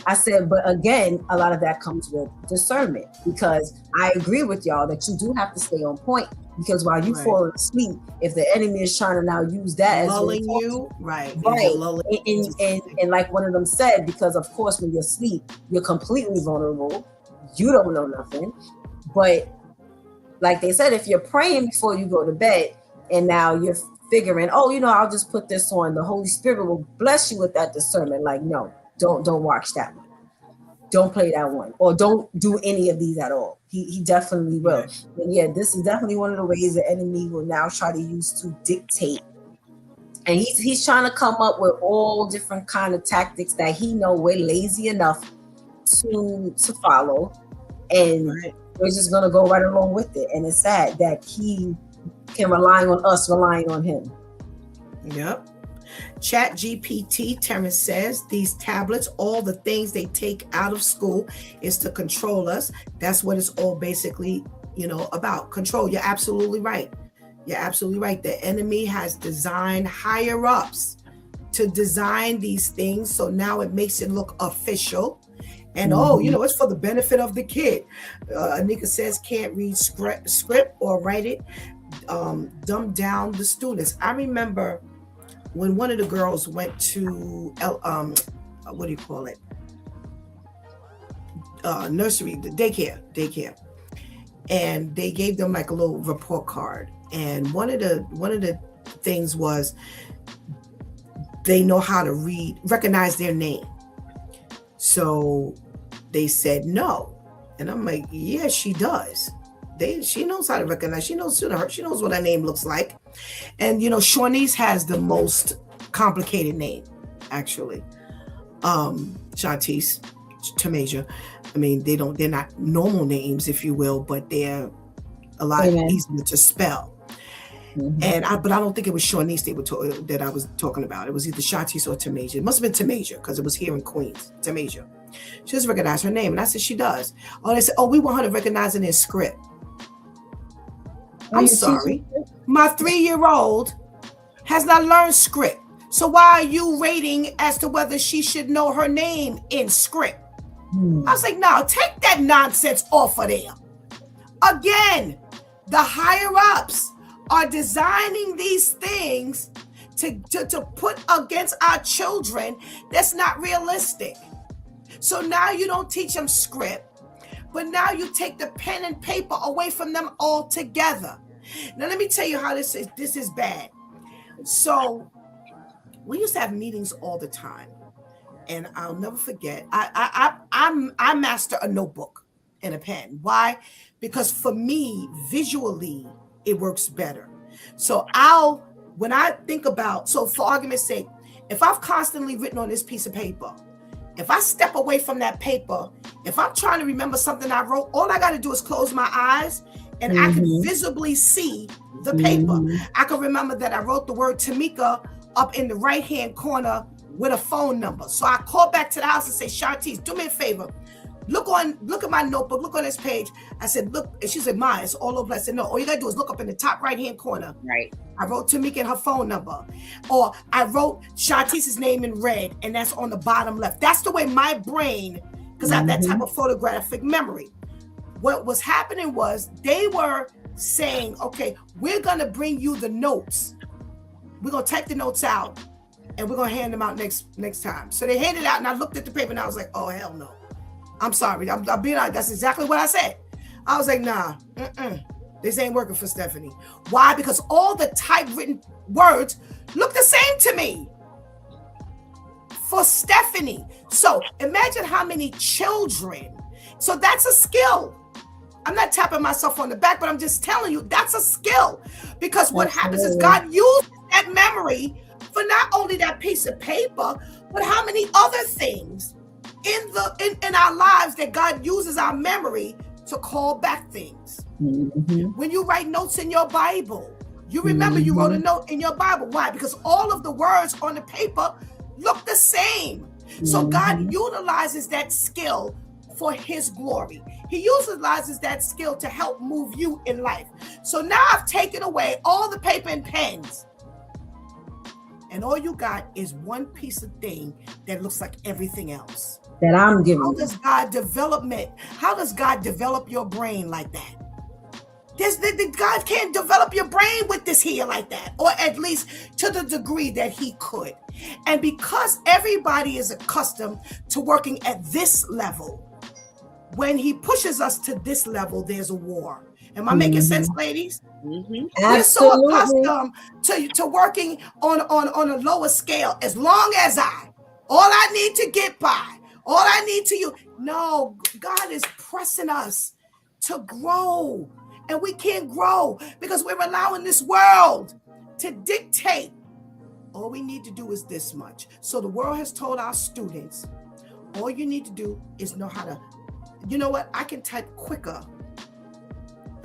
I said, but again, a lot of that comes with discernment, because I agree with y'all that you do have to stay on point, because while you fall asleep, if the enemy is trying to now use that lulling as you, right. And like one of them said, because of course when you're asleep, you're completely vulnerable. You don't know nothing. But like they said, if you're praying before you go to bed, and now you're figuring, oh, you know, I'll just put this on, the Holy Spirit will bless you with that discernment. Like, no, don't watch that one. Don't play that one, or don't do any of these at all. He definitely will. Right. But yeah, this is definitely one of the ways the enemy will now try to use to dictate. And he's trying to come up with all different kind of tactics that he know we're lazy enough to follow, and we're just gonna go right along with it. And it's sad that he can rely on us relying on him. Yep. ChatGPT, Terrence says, these tablets, all the things they take out of school is to control us. That's what it's all basically, you know, about. Control. You're absolutely right. The enemy has designed higher ups to design these things. So now it makes it look official. And you know, it's for the benefit of the kid. Anika says can't read script or write it. Dumb down the students. I remember when one of the girls went to what do you call it? Nursery, the daycare, and they gave them like a little report card. And one of the things was they know how to recognize their name. So they said no, and I'm like, yeah, she does. She knows how to recognize. She knows what her name looks like. And you know, Shawnee's has the most complicated name, actually. Shantice, Tamasia. I mean, they're not normal names, if you will, but they're a lot easier to spell. Mm-hmm. But I don't think it was Shawnee's that I was talking about. It was either Shantice or Tamasia. It must have been Tamasia, because it was here in Queens. Tamasia. She doesn't recognize her name, and I said she does. Oh, they said, we want her to recognize it in script. I'm sorry. My 3-year-old has not learned script. So why are you rating as to whether she should know her name in script? I was like, no, take that nonsense off of there. Again, the higher ups are designing these things to put against our children that's not realistic. So now you don't teach them script, but now you take the pen and paper away from them altogether. Now let me tell you how this is bad. So we used to have meetings all the time, and I'll never forget. I master a notebook and a pen. Why? Because for me, visually, it works better. So when I think about, so for argument's sake, if I've constantly written on this piece of paper, if I step away from that paper, if I'm trying to remember something I wrote, all I got to do is close my eyes and I can visibly see the paper. I can remember that I wrote the word Tamika up in the right-hand corner with a phone number. So I call back to the house and say, Shantice, do me a favor. Look at my notebook, look on this page. I said, look, and she said, Ma, it's all over. I said, no, all you gotta do is look up in the top right-hand corner. Right. I wrote Tamika and her phone number. Or I wrote Shantice's name in red, and that's on the bottom left. That's the way my brain, because I have that type of photographic memory. What was happening was they were saying, okay, we're gonna bring you the notes. We're gonna type the notes out and we're gonna hand them out next time. So they handed it out and I looked at the paper and I was like, oh, hell no. I'm sorry. I'm being honest. That's exactly what I said. I was like, nah, this ain't working for Stephanie. Why? Because all the typewritten words look the same to me for Stephanie. So imagine how many children. So that's a skill. I'm not tapping myself on the back, but I'm just telling you that's a skill. Because what happens is God uses that memory for not only that piece of paper, but how many other things in our lives that God uses our memory to call back things. When you write notes in your Bible, you remember you wrote a note in your Bible. Why? Because all of the words on the paper look the same. So God utilizes that skill for his glory. He utilizes that skill to help move you in life. So now I've taken away all the paper and pens. And all you got is one piece of thing that looks like everything else. That I'm giving. How does God develop your brain like that? God can't develop your brain with this here like that, or at least to the degree that he could. And because everybody is accustomed to working at this level, when he pushes us to this level, there's a war. Am I making sense, ladies? We're so accustomed to working on a lower scale. As long as all I need to get by, all I need to use. No, God is pressing us to grow. And we can't grow because we're allowing this world to dictate. All we need to do is this much. So the world has told our students, all you need to do is know how to, you know what? I can type quicker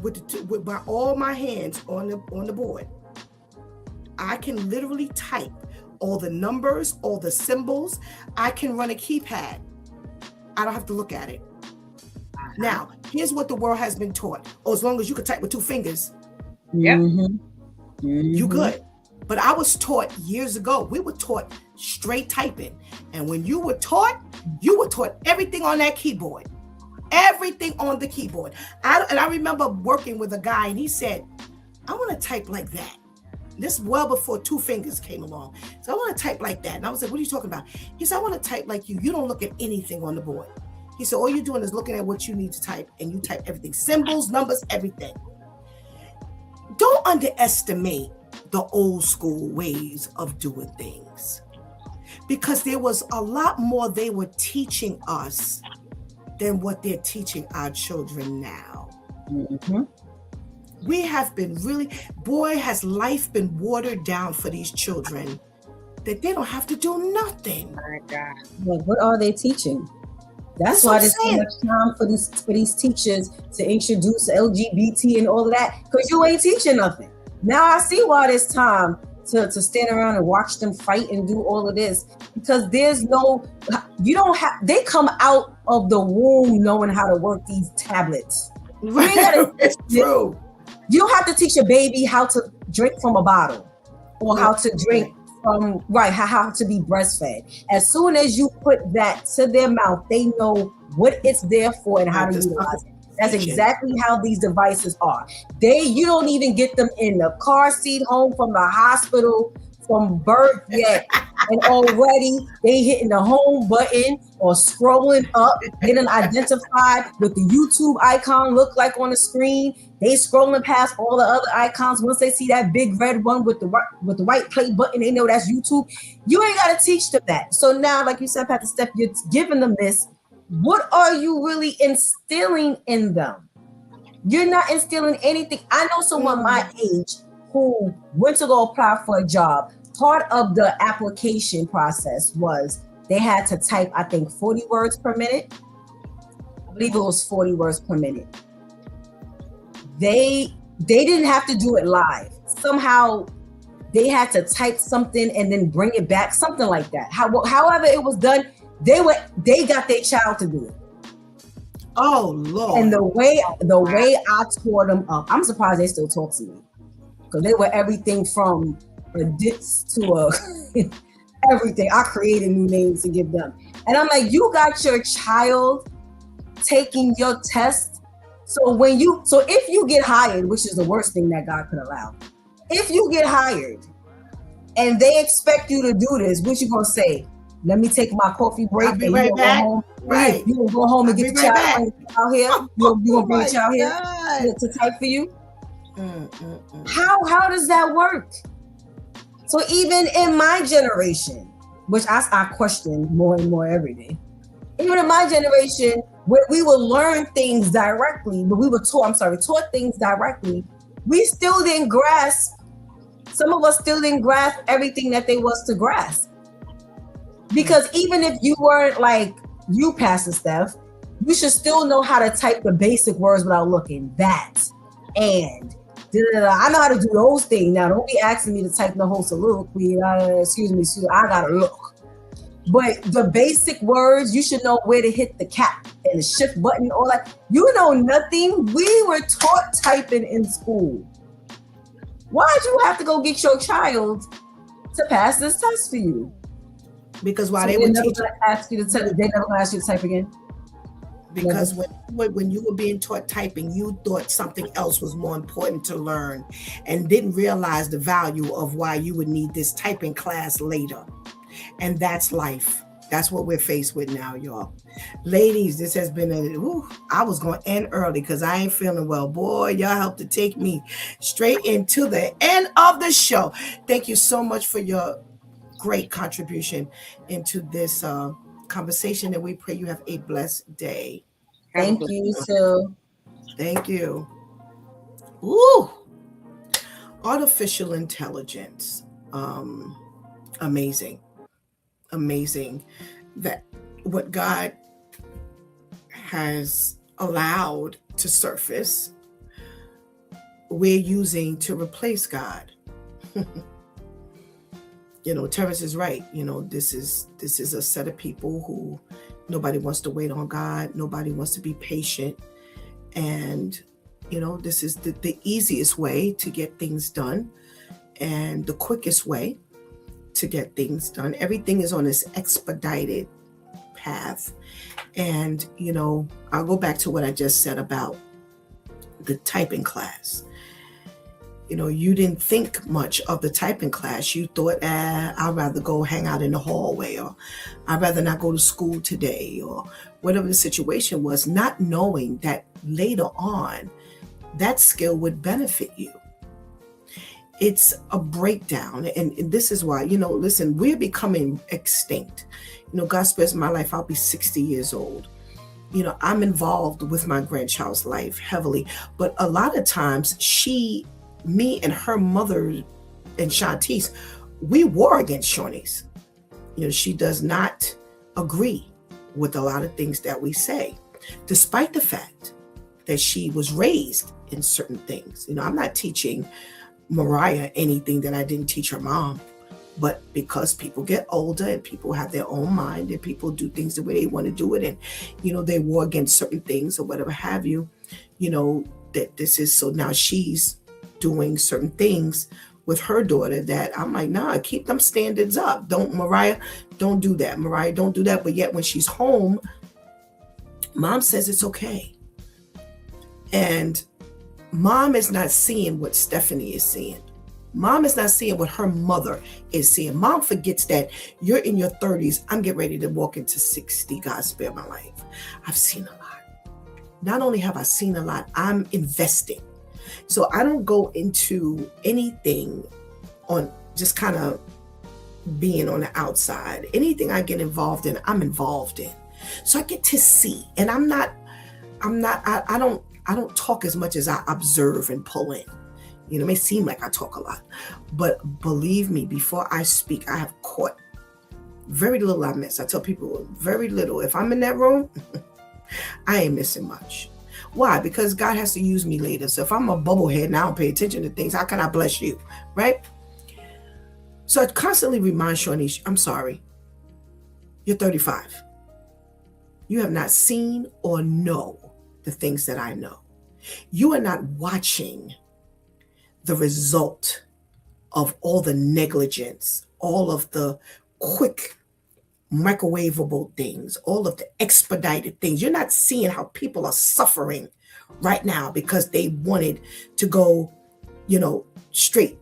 with all my hands on the board. I can literally type all the numbers, all the symbols. I can run a keypad. I don't have to look at it. Now, here's what the world has been taught. Oh, as long as you can type with two fingers, you good. But I was taught years ago, we were taught straight typing. And when you were taught everything on that keyboard. Everything on the keyboard. I remember working with a guy and he said, I want to type like that. This well before two fingers came along. So I want to type like that. And I was like, what are you talking about? He said, I want to type like you. You don't look at anything on the board. He said, all you're doing is looking at what you need to type, and you type everything. Symbols, numbers, everything. Don't underestimate the old school ways of doing things, because there was a lot more they were teaching us than what they're teaching our children now. We have been has life been watered down for these children that they don't have to do nothing. My God. Well, what are they teaching? That's why there's so much time for these teachers to introduce LGBT and all of that, because you ain't teaching nothing. Now I see why there's time to stand around and watch them fight and do all of this, because they come out of the womb knowing how to work these tablets. It's true. You don't have to teach a baby how to drink from a bottle or how to drink from how to be breastfed. As soon as you put that to their mouth, they know what it's there for and how to utilize it. That's exactly how these devices are. You don't even get them in the car seat home from the hospital from birth yet. And already they hitting the home button or scrolling up, getting identified with the YouTube icon look like on the screen. They scrolling past all the other icons. Once they see that big red one with the white play button, they know that's YouTube. You ain't got to teach them that. So now, like you said, Pastor Steph, you're giving them this. What are you really instilling in them? You're not instilling anything. I know someone my age who went to go apply for a job. Part of the application process was they had to type, I think, 40 words per minute. I believe it was 40 words per minute. They didn't have to do it live. Somehow they had to type something and then bring it back, something like that. However it was done, they got their child to do it. Oh Lord! And the way I tore them up, I'm surprised they still talk to me, because they were everything from a ditz to everything. I created new names to give them, and I'm like, you got your child taking your test. So if you get hired, which is the worst thing that God could allow, if you get hired and they expect you to do this, what you gonna say? Let me take my coffee break and right you go home. Right. You gonna go home and get the child out here. You gonna bring the child here to type for you. How does that work? So even in my generation, which I question more and more every day, even in my generation, where we will learn things directly, but we were taught things directly, we still didn't grasp. Some of us still didn't grasp everything that they was to grasp. Because even if you weren't like you, Pastor Steph, you should still know how to type the basic words without looking. That and I know how to do those things. Now, don't be asking me to type the whole soliloquy. Excuse me, I gotta look. But the basic words, you should know where to hit the cap and the shift button. All that. You know nothing. We were taught typing in school. Why'd you have to go get your child to pass this test for you? Because while so they were never teaching, ask you to type, they never gonna ask you to type again. Because when you were being taught typing, you thought something else was more important to learn, and didn't realize the value of why you would need this typing class later. And that's life. That's what we're faced with now, y'all. Ladies, this has been I was going to end early because I ain't feeling well. Boy, y'all helped to take me straight into the end of the show. Thank you so much for your great contribution into this conversation, and we pray you have a blessed day. Thank you, too. Thank you. Ooh, artificial intelligence. Amazing that what God has allowed to surface, we're using to replace God. Terrence is right. This is a set of people who nobody wants to wait on God. Nobody wants to be patient. And, this is the easiest way to get things done and the quickest way to get things done. Everything is on this expedited path. And, I'll go back to what I just said about the typing class. You didn't think much of the typing class. You thought, I'd rather go hang out in the hallway, or I'd rather not go to school today, or whatever the situation was, not knowing that later on, that skill would benefit you. It's a breakdown. And this is why, listen, we're becoming extinct. God spares my life. I'll be 60 years old. I'm involved with my grandchild's life heavily, but a lot of times me and her mother and Shantice, we war against Shawnee's. She does not agree with a lot of things that we say, despite the fact that she was raised in certain things. I'm not teaching Mariah anything that I didn't teach her mom, but because people get older and people have their own mind and people do things the way they want to do it, and, they war against certain things or whatever have you, that this is, so now she's doing certain things with her daughter that I'm like, nah, keep them standards up. Mariah, don't do that. Mariah, don't do that. But yet when she's home, mom says it's okay. And mom is not seeing what Stephanie is seeing. Mom is not seeing what her mother is seeing. Mom forgets that you're in your 30s. I'm getting ready to walk into 60. God spare my life. I've seen a lot. Not only have I seen a lot, I'm investing. So I don't go into anything on just kind of being on the outside. Anything I get involved in, I'm involved in. So I get to see. And I don't talk as much as I observe and pull in. You know, it may seem like I talk a lot, but believe me, before I speak, I have caught very little I miss. I tell people very little. If I'm in that room, I ain't missing much. Why? Because God has to use me later. So if I'm a bubblehead and I don't pay attention to things, how can I bless you? Right? So I constantly remind Shawnice, I'm sorry, you're 35. You have not seen or know the things that I know. You are not watching the result of all the negligence, all of the quick microwavable things, all of the expedited things. You're not seeing how people are suffering right now because they wanted to go, straight.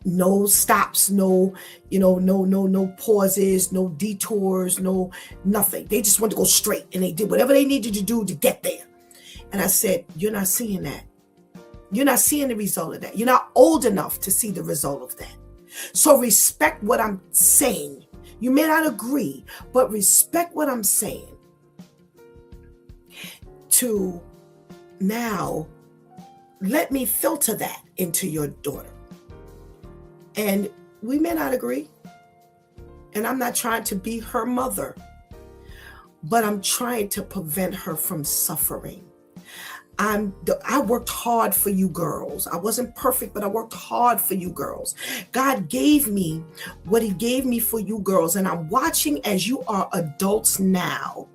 No stops, no pauses, no detours, no nothing. They just wanted to go straight and they did whatever they needed to do to get there. And I said, you're not seeing that. You're not seeing the result of that. You're not old enough to see the result of that. So respect what I'm saying. You may not agree, but respect what I'm saying. To now, let me filter that into your daughter. And we may not agree. And I'm not trying to be her mother, but I'm trying to prevent her from suffering. I worked hard for you girls. I wasn't perfect, but I worked hard for you girls. God gave me what he gave me for you girls. And I'm watching as you are adults now,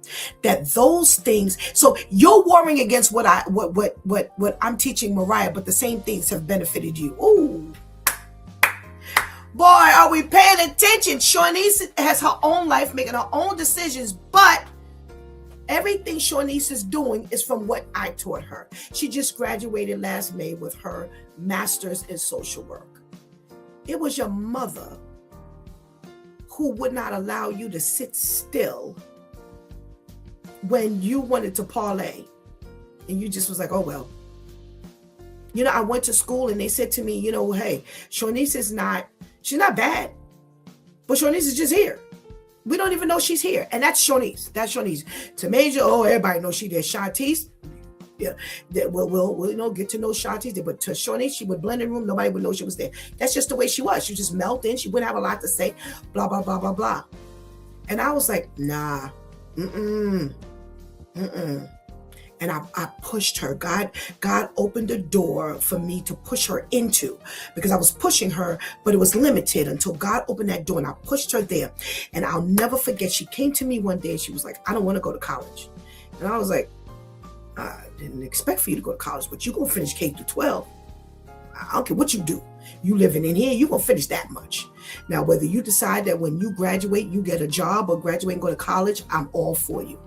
that those things, so you're warring against what I'm teaching Mariah, but the same things have benefited you. Ooh. Boy, are we paying attention? Shawnice has her own life, making her own decisions, but everything Shawnice is doing is from what I taught her. She just graduated last May with her master's in social work. It was your mother who would not allow you to sit still when you wanted to parlay. And you just was like, oh, well. I went to school and they said to me, hey, Shawnice she's not bad, but Shawnice is just here. We don't even know she's here. And that's Shawnice. That's Shawnice. To Major, everybody knows she did. Shantice, yeah, we'll get to know Shantice. But to Shawnice, she would blend in the room. Nobody would know she was there. That's just the way she was. She just melt in. She wouldn't have a lot to say. Blah, blah, blah, blah, blah. And I was like, nah, mm-mm. And I pushed her. God opened the door for me to push her into, because I was pushing her, but it was limited until God opened that door and I pushed her there. And I'll never forget, she came to me one day and she was like, I don't want to go to college. And I was like, I didn't expect for you to go to college, but you're going to finish K through 12. I don't care what you do. You living in here, you're going to finish that much. Now, whether you decide that when you graduate, you get a job or graduate and go to college, I'm all for you.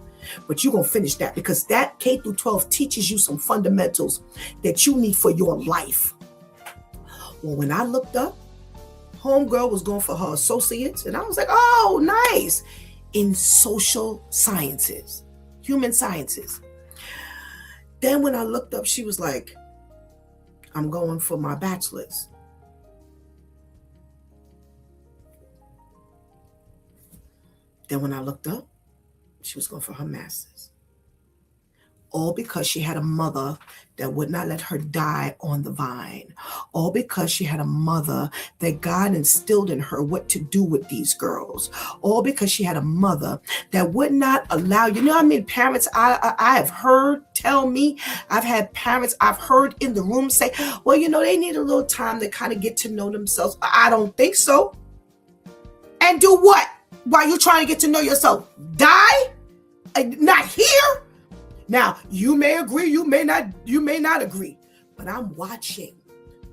But you're going to finish that, because that K through 12 teaches you some fundamentals that you need for your life. Well, when I looked up, homegirl was going for her associates, and I was like, oh, nice, in social sciences, human sciences. Then when I looked up, she was like, I'm going for my bachelor's. Then when I looked up, she was going for her master's. All because she had a mother that would not let her die on the vine. All because she had a mother that God instilled in her what to do with these girls. All because she had a mother that would not allow, parents I have heard tell me, I've had parents I've heard in the room say, well, they need a little time to kind of get to know themselves. I don't think so. And do what? While you're trying to get to know yourself? Die? Not here? Now, you may agree, you may not agree, but I'm watching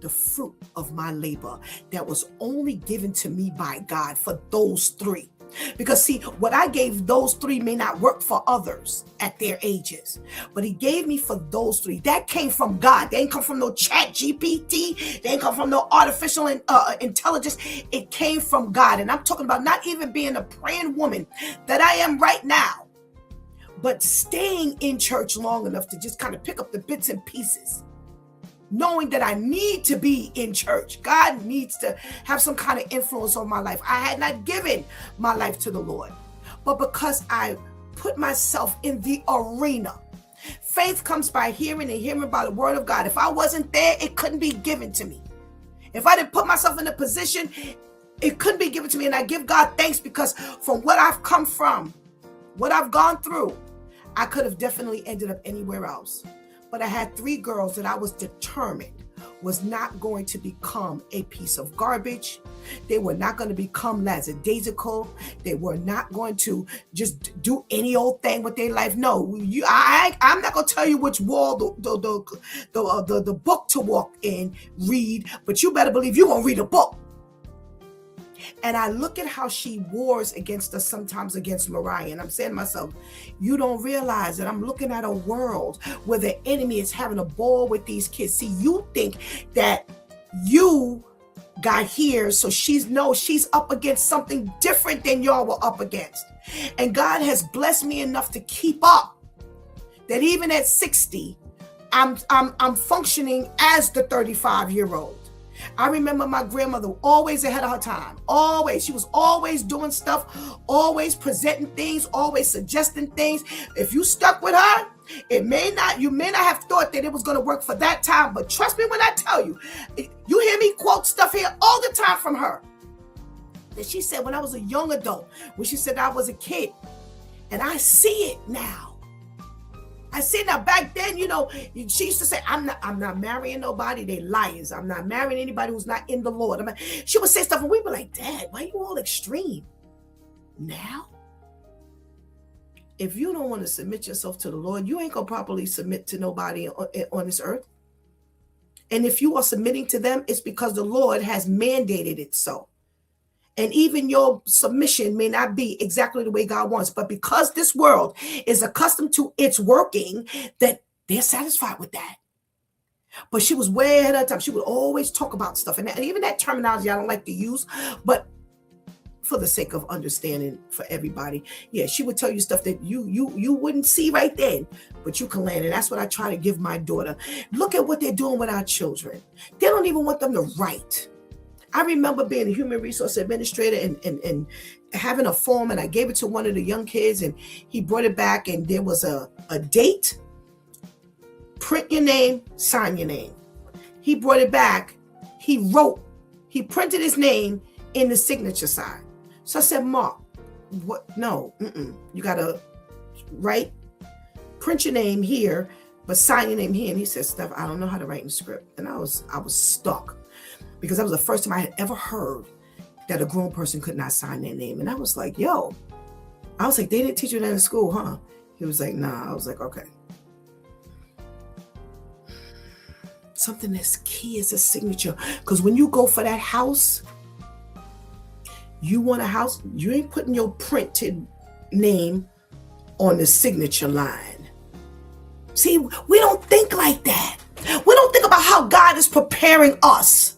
the fruit of my labor that was only given to me by God for those 3. Because see, what I gave those 3 may not work for others at their ages, but he gave me for those 3. That came from God. They ain't come from no ChatGPT. They ain't come from no artificial intelligence. It came from God. And I'm talking about not even being a praying woman that I am right now, but staying in church long enough to just kind of pick up the bits and pieces, knowing that I need to be in church. God needs to have some kind of influence on my life. I had not given my life to the Lord, but because I put myself in the arena. Faith comes by hearing, and hearing by the word of God. If I wasn't there, it couldn't be given to me. If I didn't put myself in a position, it couldn't be given to me. And I give God thanks, because from what I've come from, what I've gone through, I could have definitely ended up anywhere else. But I had 3 girls that I was determined was not going to become a piece of garbage. They were not going to become lackadaisical. They were not going to just do any old thing with their life. No, I'm not going to tell you which wall the book to walk in, read, but you better believe you're going to read a book. And I look at how she wars against us, sometimes against Mariah. And I'm saying to myself, you don't realize that I'm looking at a world where the enemy is having a ball with these kids. See, you think that you got here, so she's up against something different than y'all were up against. And God has blessed me enough to keep up, that even at 60, I'm functioning as the 35-year-old. I remember my grandmother always ahead of her time. Always. She was always doing stuff, always presenting things, always suggesting things. If you stuck with her, you may not have thought that it was going to work for that time, but trust me when I tell you, you hear me quote stuff here all the time from her that she said when I was a young adult, when she said I was a kid, and I see it now. I see now. Back then, she used to say, I'm not marrying nobody. They liars. I'm not marrying anybody who's not in the Lord. She would say stuff, and we were like, Dad, why are you all extreme? Now, if you don't want to submit yourself to the Lord, you ain't going to properly submit to nobody on this earth. And if you are submitting to them, it's because the Lord has mandated it so. And even your submission may not be exactly the way God wants, but because this world is accustomed to its working, that they're satisfied with that. But she was way ahead of her time. She would always talk about stuff. And even that terminology I don't like to use, but for the sake of understanding for everybody, yeah, she would tell you stuff that you wouldn't see right then, but you can land. And that's what I try to give my daughter. Look at what they're doing with our children. They don't even want them to write. I remember being a human resource administrator and having a form, and I gave it to one of the young kids, and he brought it back, and there was a date, print your name, sign your name. He brought it back. He printed his name in the signature side. So I said, Mark, what? No, you got to print your name here, but sign your name here. And he said, Steph, I don't know how to write in script. And I was stuck. Because that was the first time I had ever heard that a grown person could not sign their name. And I was like, they didn't teach you that in school, huh? He was like, nah. I was like, okay. Something that's key is a signature. Because when you go for that house, you want a house, you ain't putting your printed name on the signature line. See, we don't think like that. We don't think about how God is preparing us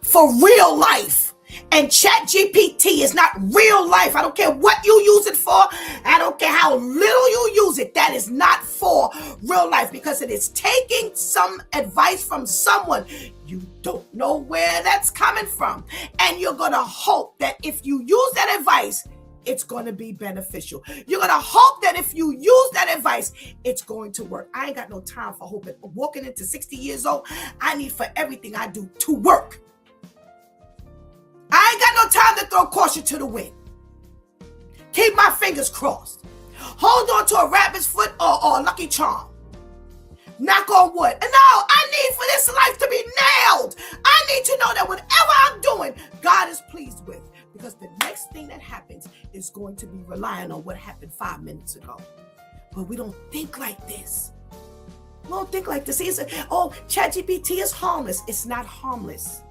for real life. And ChatGPT is not real life. I don't care what you use it for. I don't care how little you use it. That is not for real life, because it is taking some advice from someone. You don't know where that's coming from. And you're going to hope that if you use that advice, it's going to be beneficial. You're going to hope that if you use that advice, it's going to work. I ain't got no time for hoping. Walking into 60 years old, I need for everything I do to work. I ain't got no time to throw caution to the wind. Keep my fingers crossed. Hold on to a rabbit's foot or a lucky charm. Knock on wood. And no, I need for this life to be nailed. I need to know that whatever I'm doing, God is pleased with. Because the next thing that happens is going to be relying on what happened 5 minutes ago. But we don't think like this. Well, think like this. Oh, ChatGPT is harmless. It's not harmless.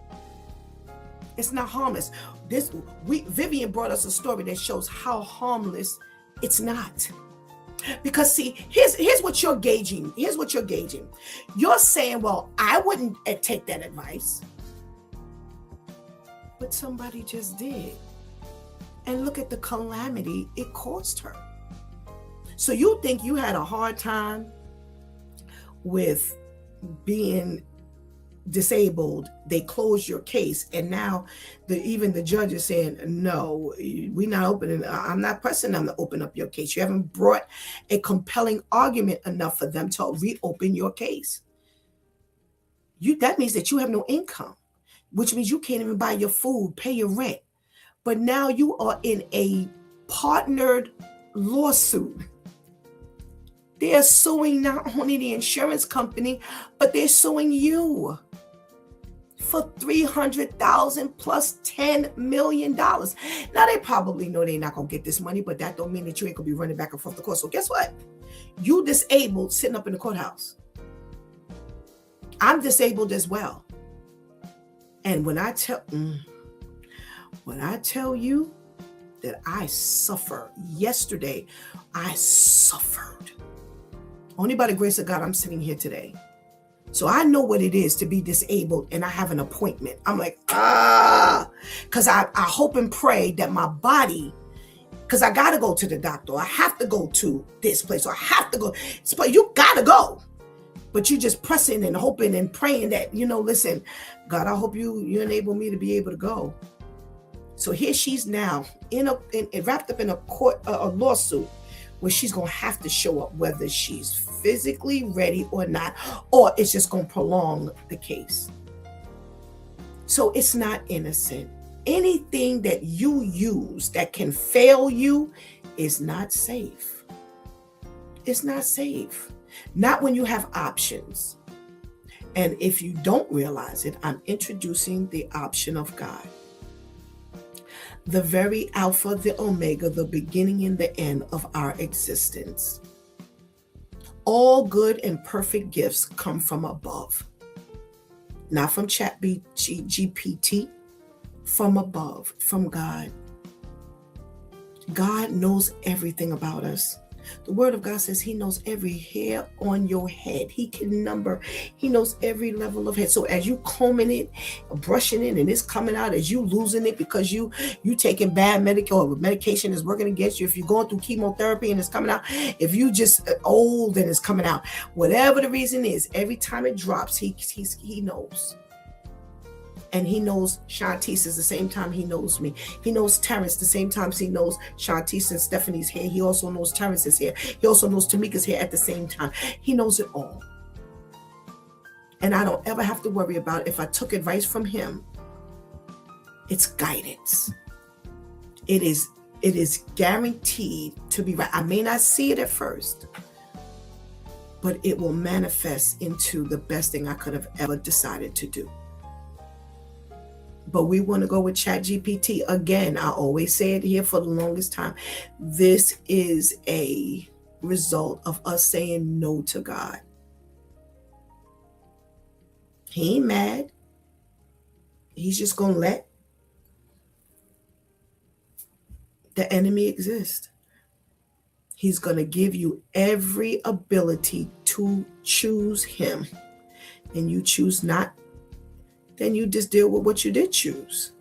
It's not harmless. Vivian brought us a story that shows how harmless it's not. Because see, here's what you're gauging. Here's what you're gauging. You're saying, well, I wouldn't take that advice. But somebody just did. And look at the calamity it caused her. So you think you had a hard time with being disabled, they closed your case, and now even the judge is saying, no, we're not opening, I'm not pressing them to open up your case. You haven't brought a compelling argument enough for them to reopen your case. That means that you have no income, which means you can't even buy your food, pay your rent. But now you are in a partnered lawsuit. They're suing not only the insurance company, but they're suing you for $300,000 plus $10 million. Now they probably know they're not gonna get this money, but that don't mean that you ain't gonna be running back and forth to court. So guess what? You disabled sitting up in the courthouse. I'm disabled as well. And when I tell you that I suffered yesterday, I suffered. Only by the grace of God, I'm sitting here today. So I know what it is to be disabled and I have an appointment. I'm like, because I hope and pray that my body, because I got to go to the doctor. I have to go to this place. Or I have to go. But you got to go. But you just pressing and hoping and praying that, listen, God, I hope you enable me to be able to go. So here she's now wrapped up in a lawsuit where she's going to have to show up whether she's physically ready or not, or it's just going to prolong the case. So it's not innocent. Anything that you use that can fail you is not safe. It's not safe. Not when you have options. And if you don't realize it, I'm introducing the option of God. The very Alpha, the Omega, the beginning and the end of our existence. All good and perfect gifts come from above. Not from ChatGPT, from above, from God. God knows everything about us. The word of God says he knows every hair on your head. He can number. He knows every level of head. So as you combing it, brushing it, and it's coming out, as you losing it because you taking bad medication is working against you. If you're going through chemotherapy and it's coming out, if you just old and it's coming out, whatever the reason is, every time it drops, he knows. And he knows Shantice is the same time he knows me. He knows Terrence the same time he knows Shantice and Stephanie's hair. He also knows Terrence's hair. He also knows Tamika's hair at the same time. He knows it all. And I don't ever have to worry about if I took advice from him. It's guidance. It is guaranteed to be right. I may not see it at first, but it will manifest into the best thing I could have ever decided to do. But we want to go with ChatGPT. Again, I always say it here for the longest time. This is a result of us saying no to God. He ain't mad. He's just going to let the enemy exist. He's going to give you every ability to choose him. And you choose not, then you just deal with what you did choose.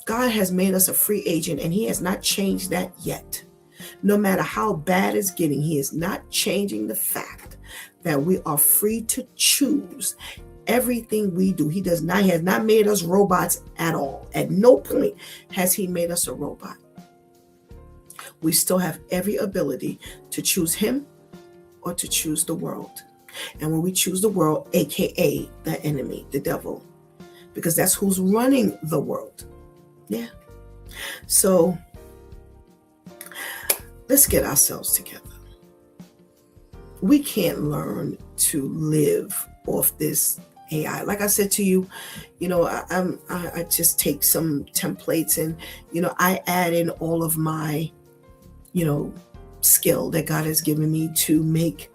God has made us a free agent, and he has not changed that yet. No matter how bad it's getting, he is not changing the fact that we are free to choose everything we do. He has not made us robots at all. At no point has he made us a robot. We still have every ability to choose him or to choose the world. And when we choose the world, aka the enemy, the devil, because that's who's running the world. Yeah. So let's get ourselves together. We can't learn to live off this AI. Like I said to you, I just take some templates and, I add in all of my, skill that God has given me to make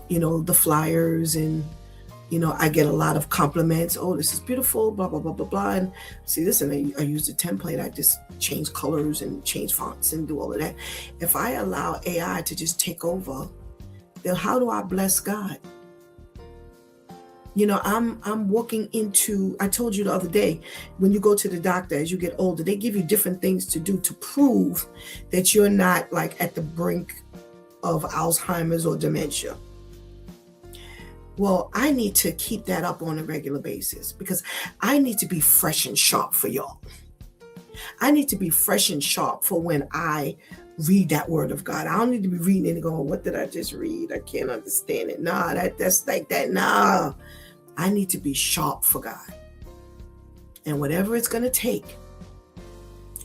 the flyers, and I get a lot of compliments. Oh, this is beautiful, blah, blah, blah, blah, blah. And see this, and I use the template. I just change colors and change fonts and do all of that. If I allow AI to just take over, then how do I bless God? I'm walking into, I told you the other day, when you go to the doctor, as you get older, they give you different things to do to prove that you're not like at the brink of Alzheimer's or dementia. Well, I need to keep that up on a regular basis because I need to be fresh and sharp for y'all. I need to be fresh and sharp for when I read that word of God. I don't need to be reading it and going, what did I just read? I can't understand it. Nah, that's like that. Nah, I need to be sharp for God. And whatever it's going to take,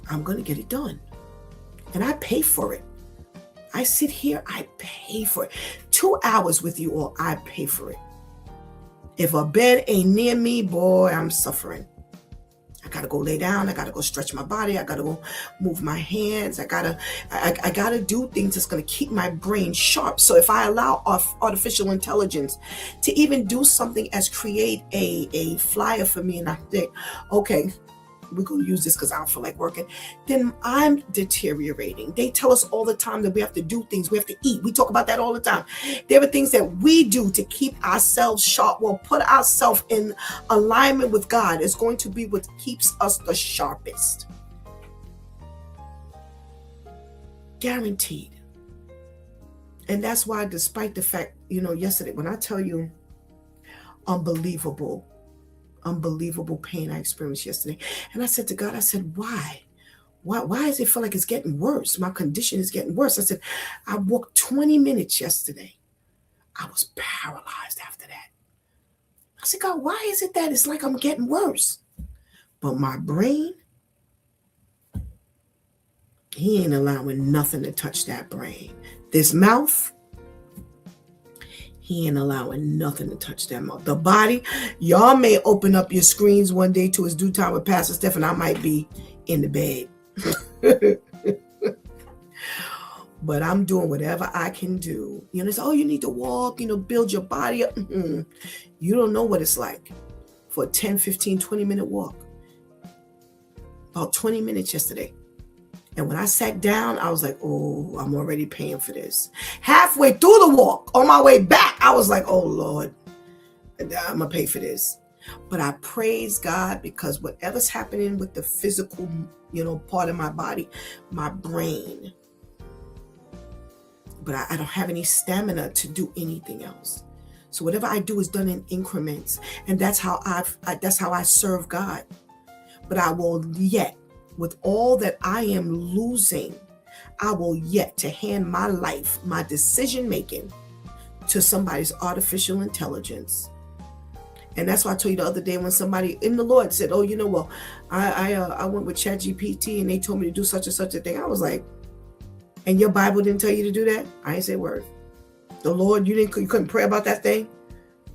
I'm going to get it done. And I pay for it. I sit here, I pay for it. 2 hours with you all, I pay for it. If a bed ain't near me, boy, I'm suffering. I gotta go lay down. I gotta go stretch my body. I gotta go move my hands. I gotta do things that's gonna keep my brain sharp. So if I allow artificial intelligence to even do something as create a flyer for me, and I think, okay, we're going to use this because I don't feel like working, then I'm deteriorating. They tell us all the time that we have to do things. We have to eat. We talk about that all the time. There are things that we do to keep ourselves sharp. Well, put ourselves in alignment with God is going to be what keeps us the sharpest. Guaranteed. And that's why, despite the fact, yesterday, when I tell you unbelievable pain I experienced yesterday. And I said to God, I said, why? Why does it feel like it's getting worse? My condition is getting worse. I said, I walked 20 minutes yesterday. I was paralyzed after that. I said, God, why is it that it's like I'm getting worse? But my brain, he ain't allowing nothing to touch that brain. This mouth, he ain't allowing nothing to touch that mouth. The body, y'all may open up your screens one day to His Due Time with Pastor Steph, and I might be in the bed. But I'm doing whatever I can do. It's, you need to walk, build your body up. You don't know what it's like for a 10, 15, 20-minute walk. About 20 minutes yesterday. And when I sat down, I was like, oh, I'm already paying for this. Halfway through the walk, on my way back, I was like, oh, Lord, I'm going to pay for this. But I praise God because whatever's happening with the physical, part of my body, my brain, but I don't have any stamina to do anything else. So whatever I do is done in increments. And that's how I serve God. But I will yet, with all that I am losing, I will yet to hand my life, my decision making to somebody's artificial intelligence. And that's why I told you the other day when somebody in the Lord said, oh, I went with ChatGPT and they told me to do such and such a thing. I was like, and your Bible didn't tell you to do that? I ain't say a word. The Lord, you couldn't pray about that thing?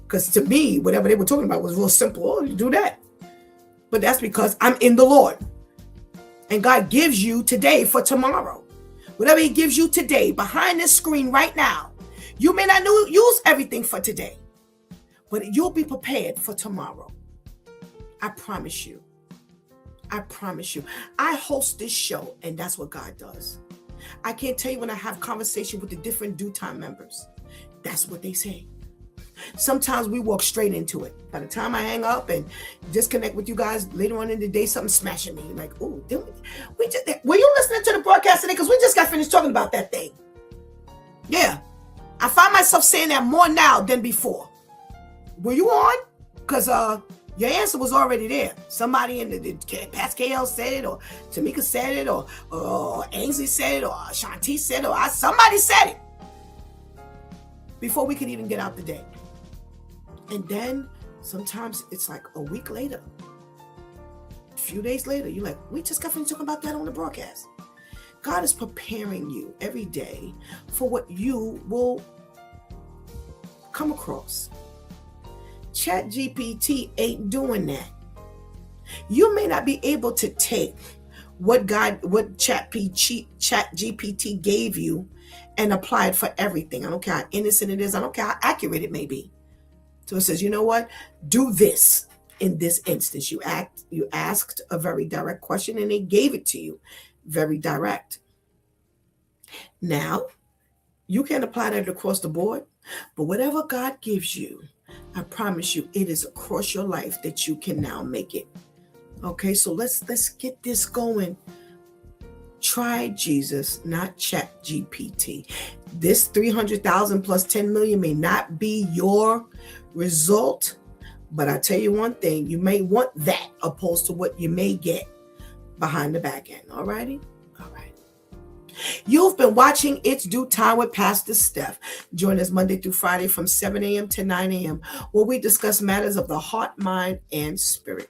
Because to me, whatever they were talking about was real simple. Oh, you do that. But that's because I'm in the Lord. And God gives you today for tomorrow. Whatever He gives you today behind this screen right now, you may not use everything for today, but you'll be prepared for tomorrow. I promise you. I promise you. I host this show, and that's what God does. I can't tell you when I have conversation with the different Due Time members. That's what they say. Sometimes we walk straight into it. By the time I hang up and disconnect with you guys later on in the day, something's smashing me. Like, oh, were you listening to the broadcast today? Because we just got finished talking about that thing. Yeah. I find myself saying that more now than before. Were you on? Because your answer was already there. Somebody in the past KL said it, or Tamika said it, or Ainsley said it, or Shanti said it, or somebody said it before we could even get out the day. And then sometimes it's like a week later, a few days later, you're like, we just got finished talking about that on the broadcast. God is preparing you every day for what you will come across. ChatGPT ain't doing that. You may not be able to take what ChatGPT gave you and apply it for everything. I don't care how innocent it is. I don't care how accurate it may be. So it says, you know what? Do this. In this instance, you asked a very direct question and they gave it to you. Very direct. Now, you can apply that across the board, but whatever God gives you, I promise you, it is across your life that you can now make it. Okay, so let's get this going. Try Jesus, not ChatGPT. This 300,000 plus 10 million may not be your result, but I tell you one thing, you may want that opposed to what you may get behind the back end. All righty? All right. You've been watching It's Due Time with Pastor Steph. Join us Monday through Friday from 7 a.m. to 9 a.m. where we discuss matters of the heart, mind, and spirit.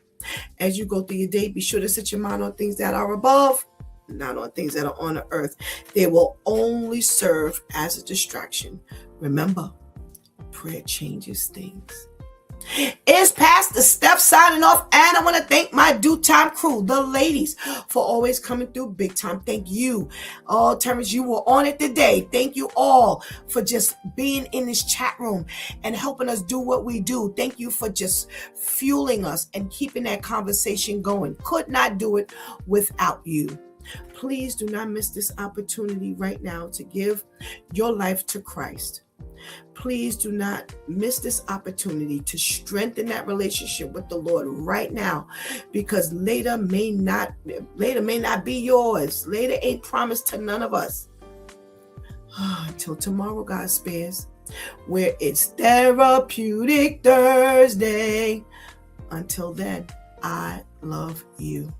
As you go through your day, be sure to set your mind on things that are above, not on things that are on the earth. They will only serve as a distraction. Remember, prayer changes things. It's Pastor Steph signing off, and I want to thank my Due Time crew, the ladies, for always coming through big time. Thank you. Oh, Terrence, you were on it today. Thank you all for just being in this chat room and helping us do what we do. Thank you for just fueling us and keeping that conversation going. Could not do it without you. Please do not miss this opportunity right now to give your life to Christ. Please do not miss this opportunity to strengthen that relationship with the Lord right now, because later may not be yours. Later ain't promised to none of us. Until tomorrow, God spares, where it's Therapeutic Thursday. Until then, I love you.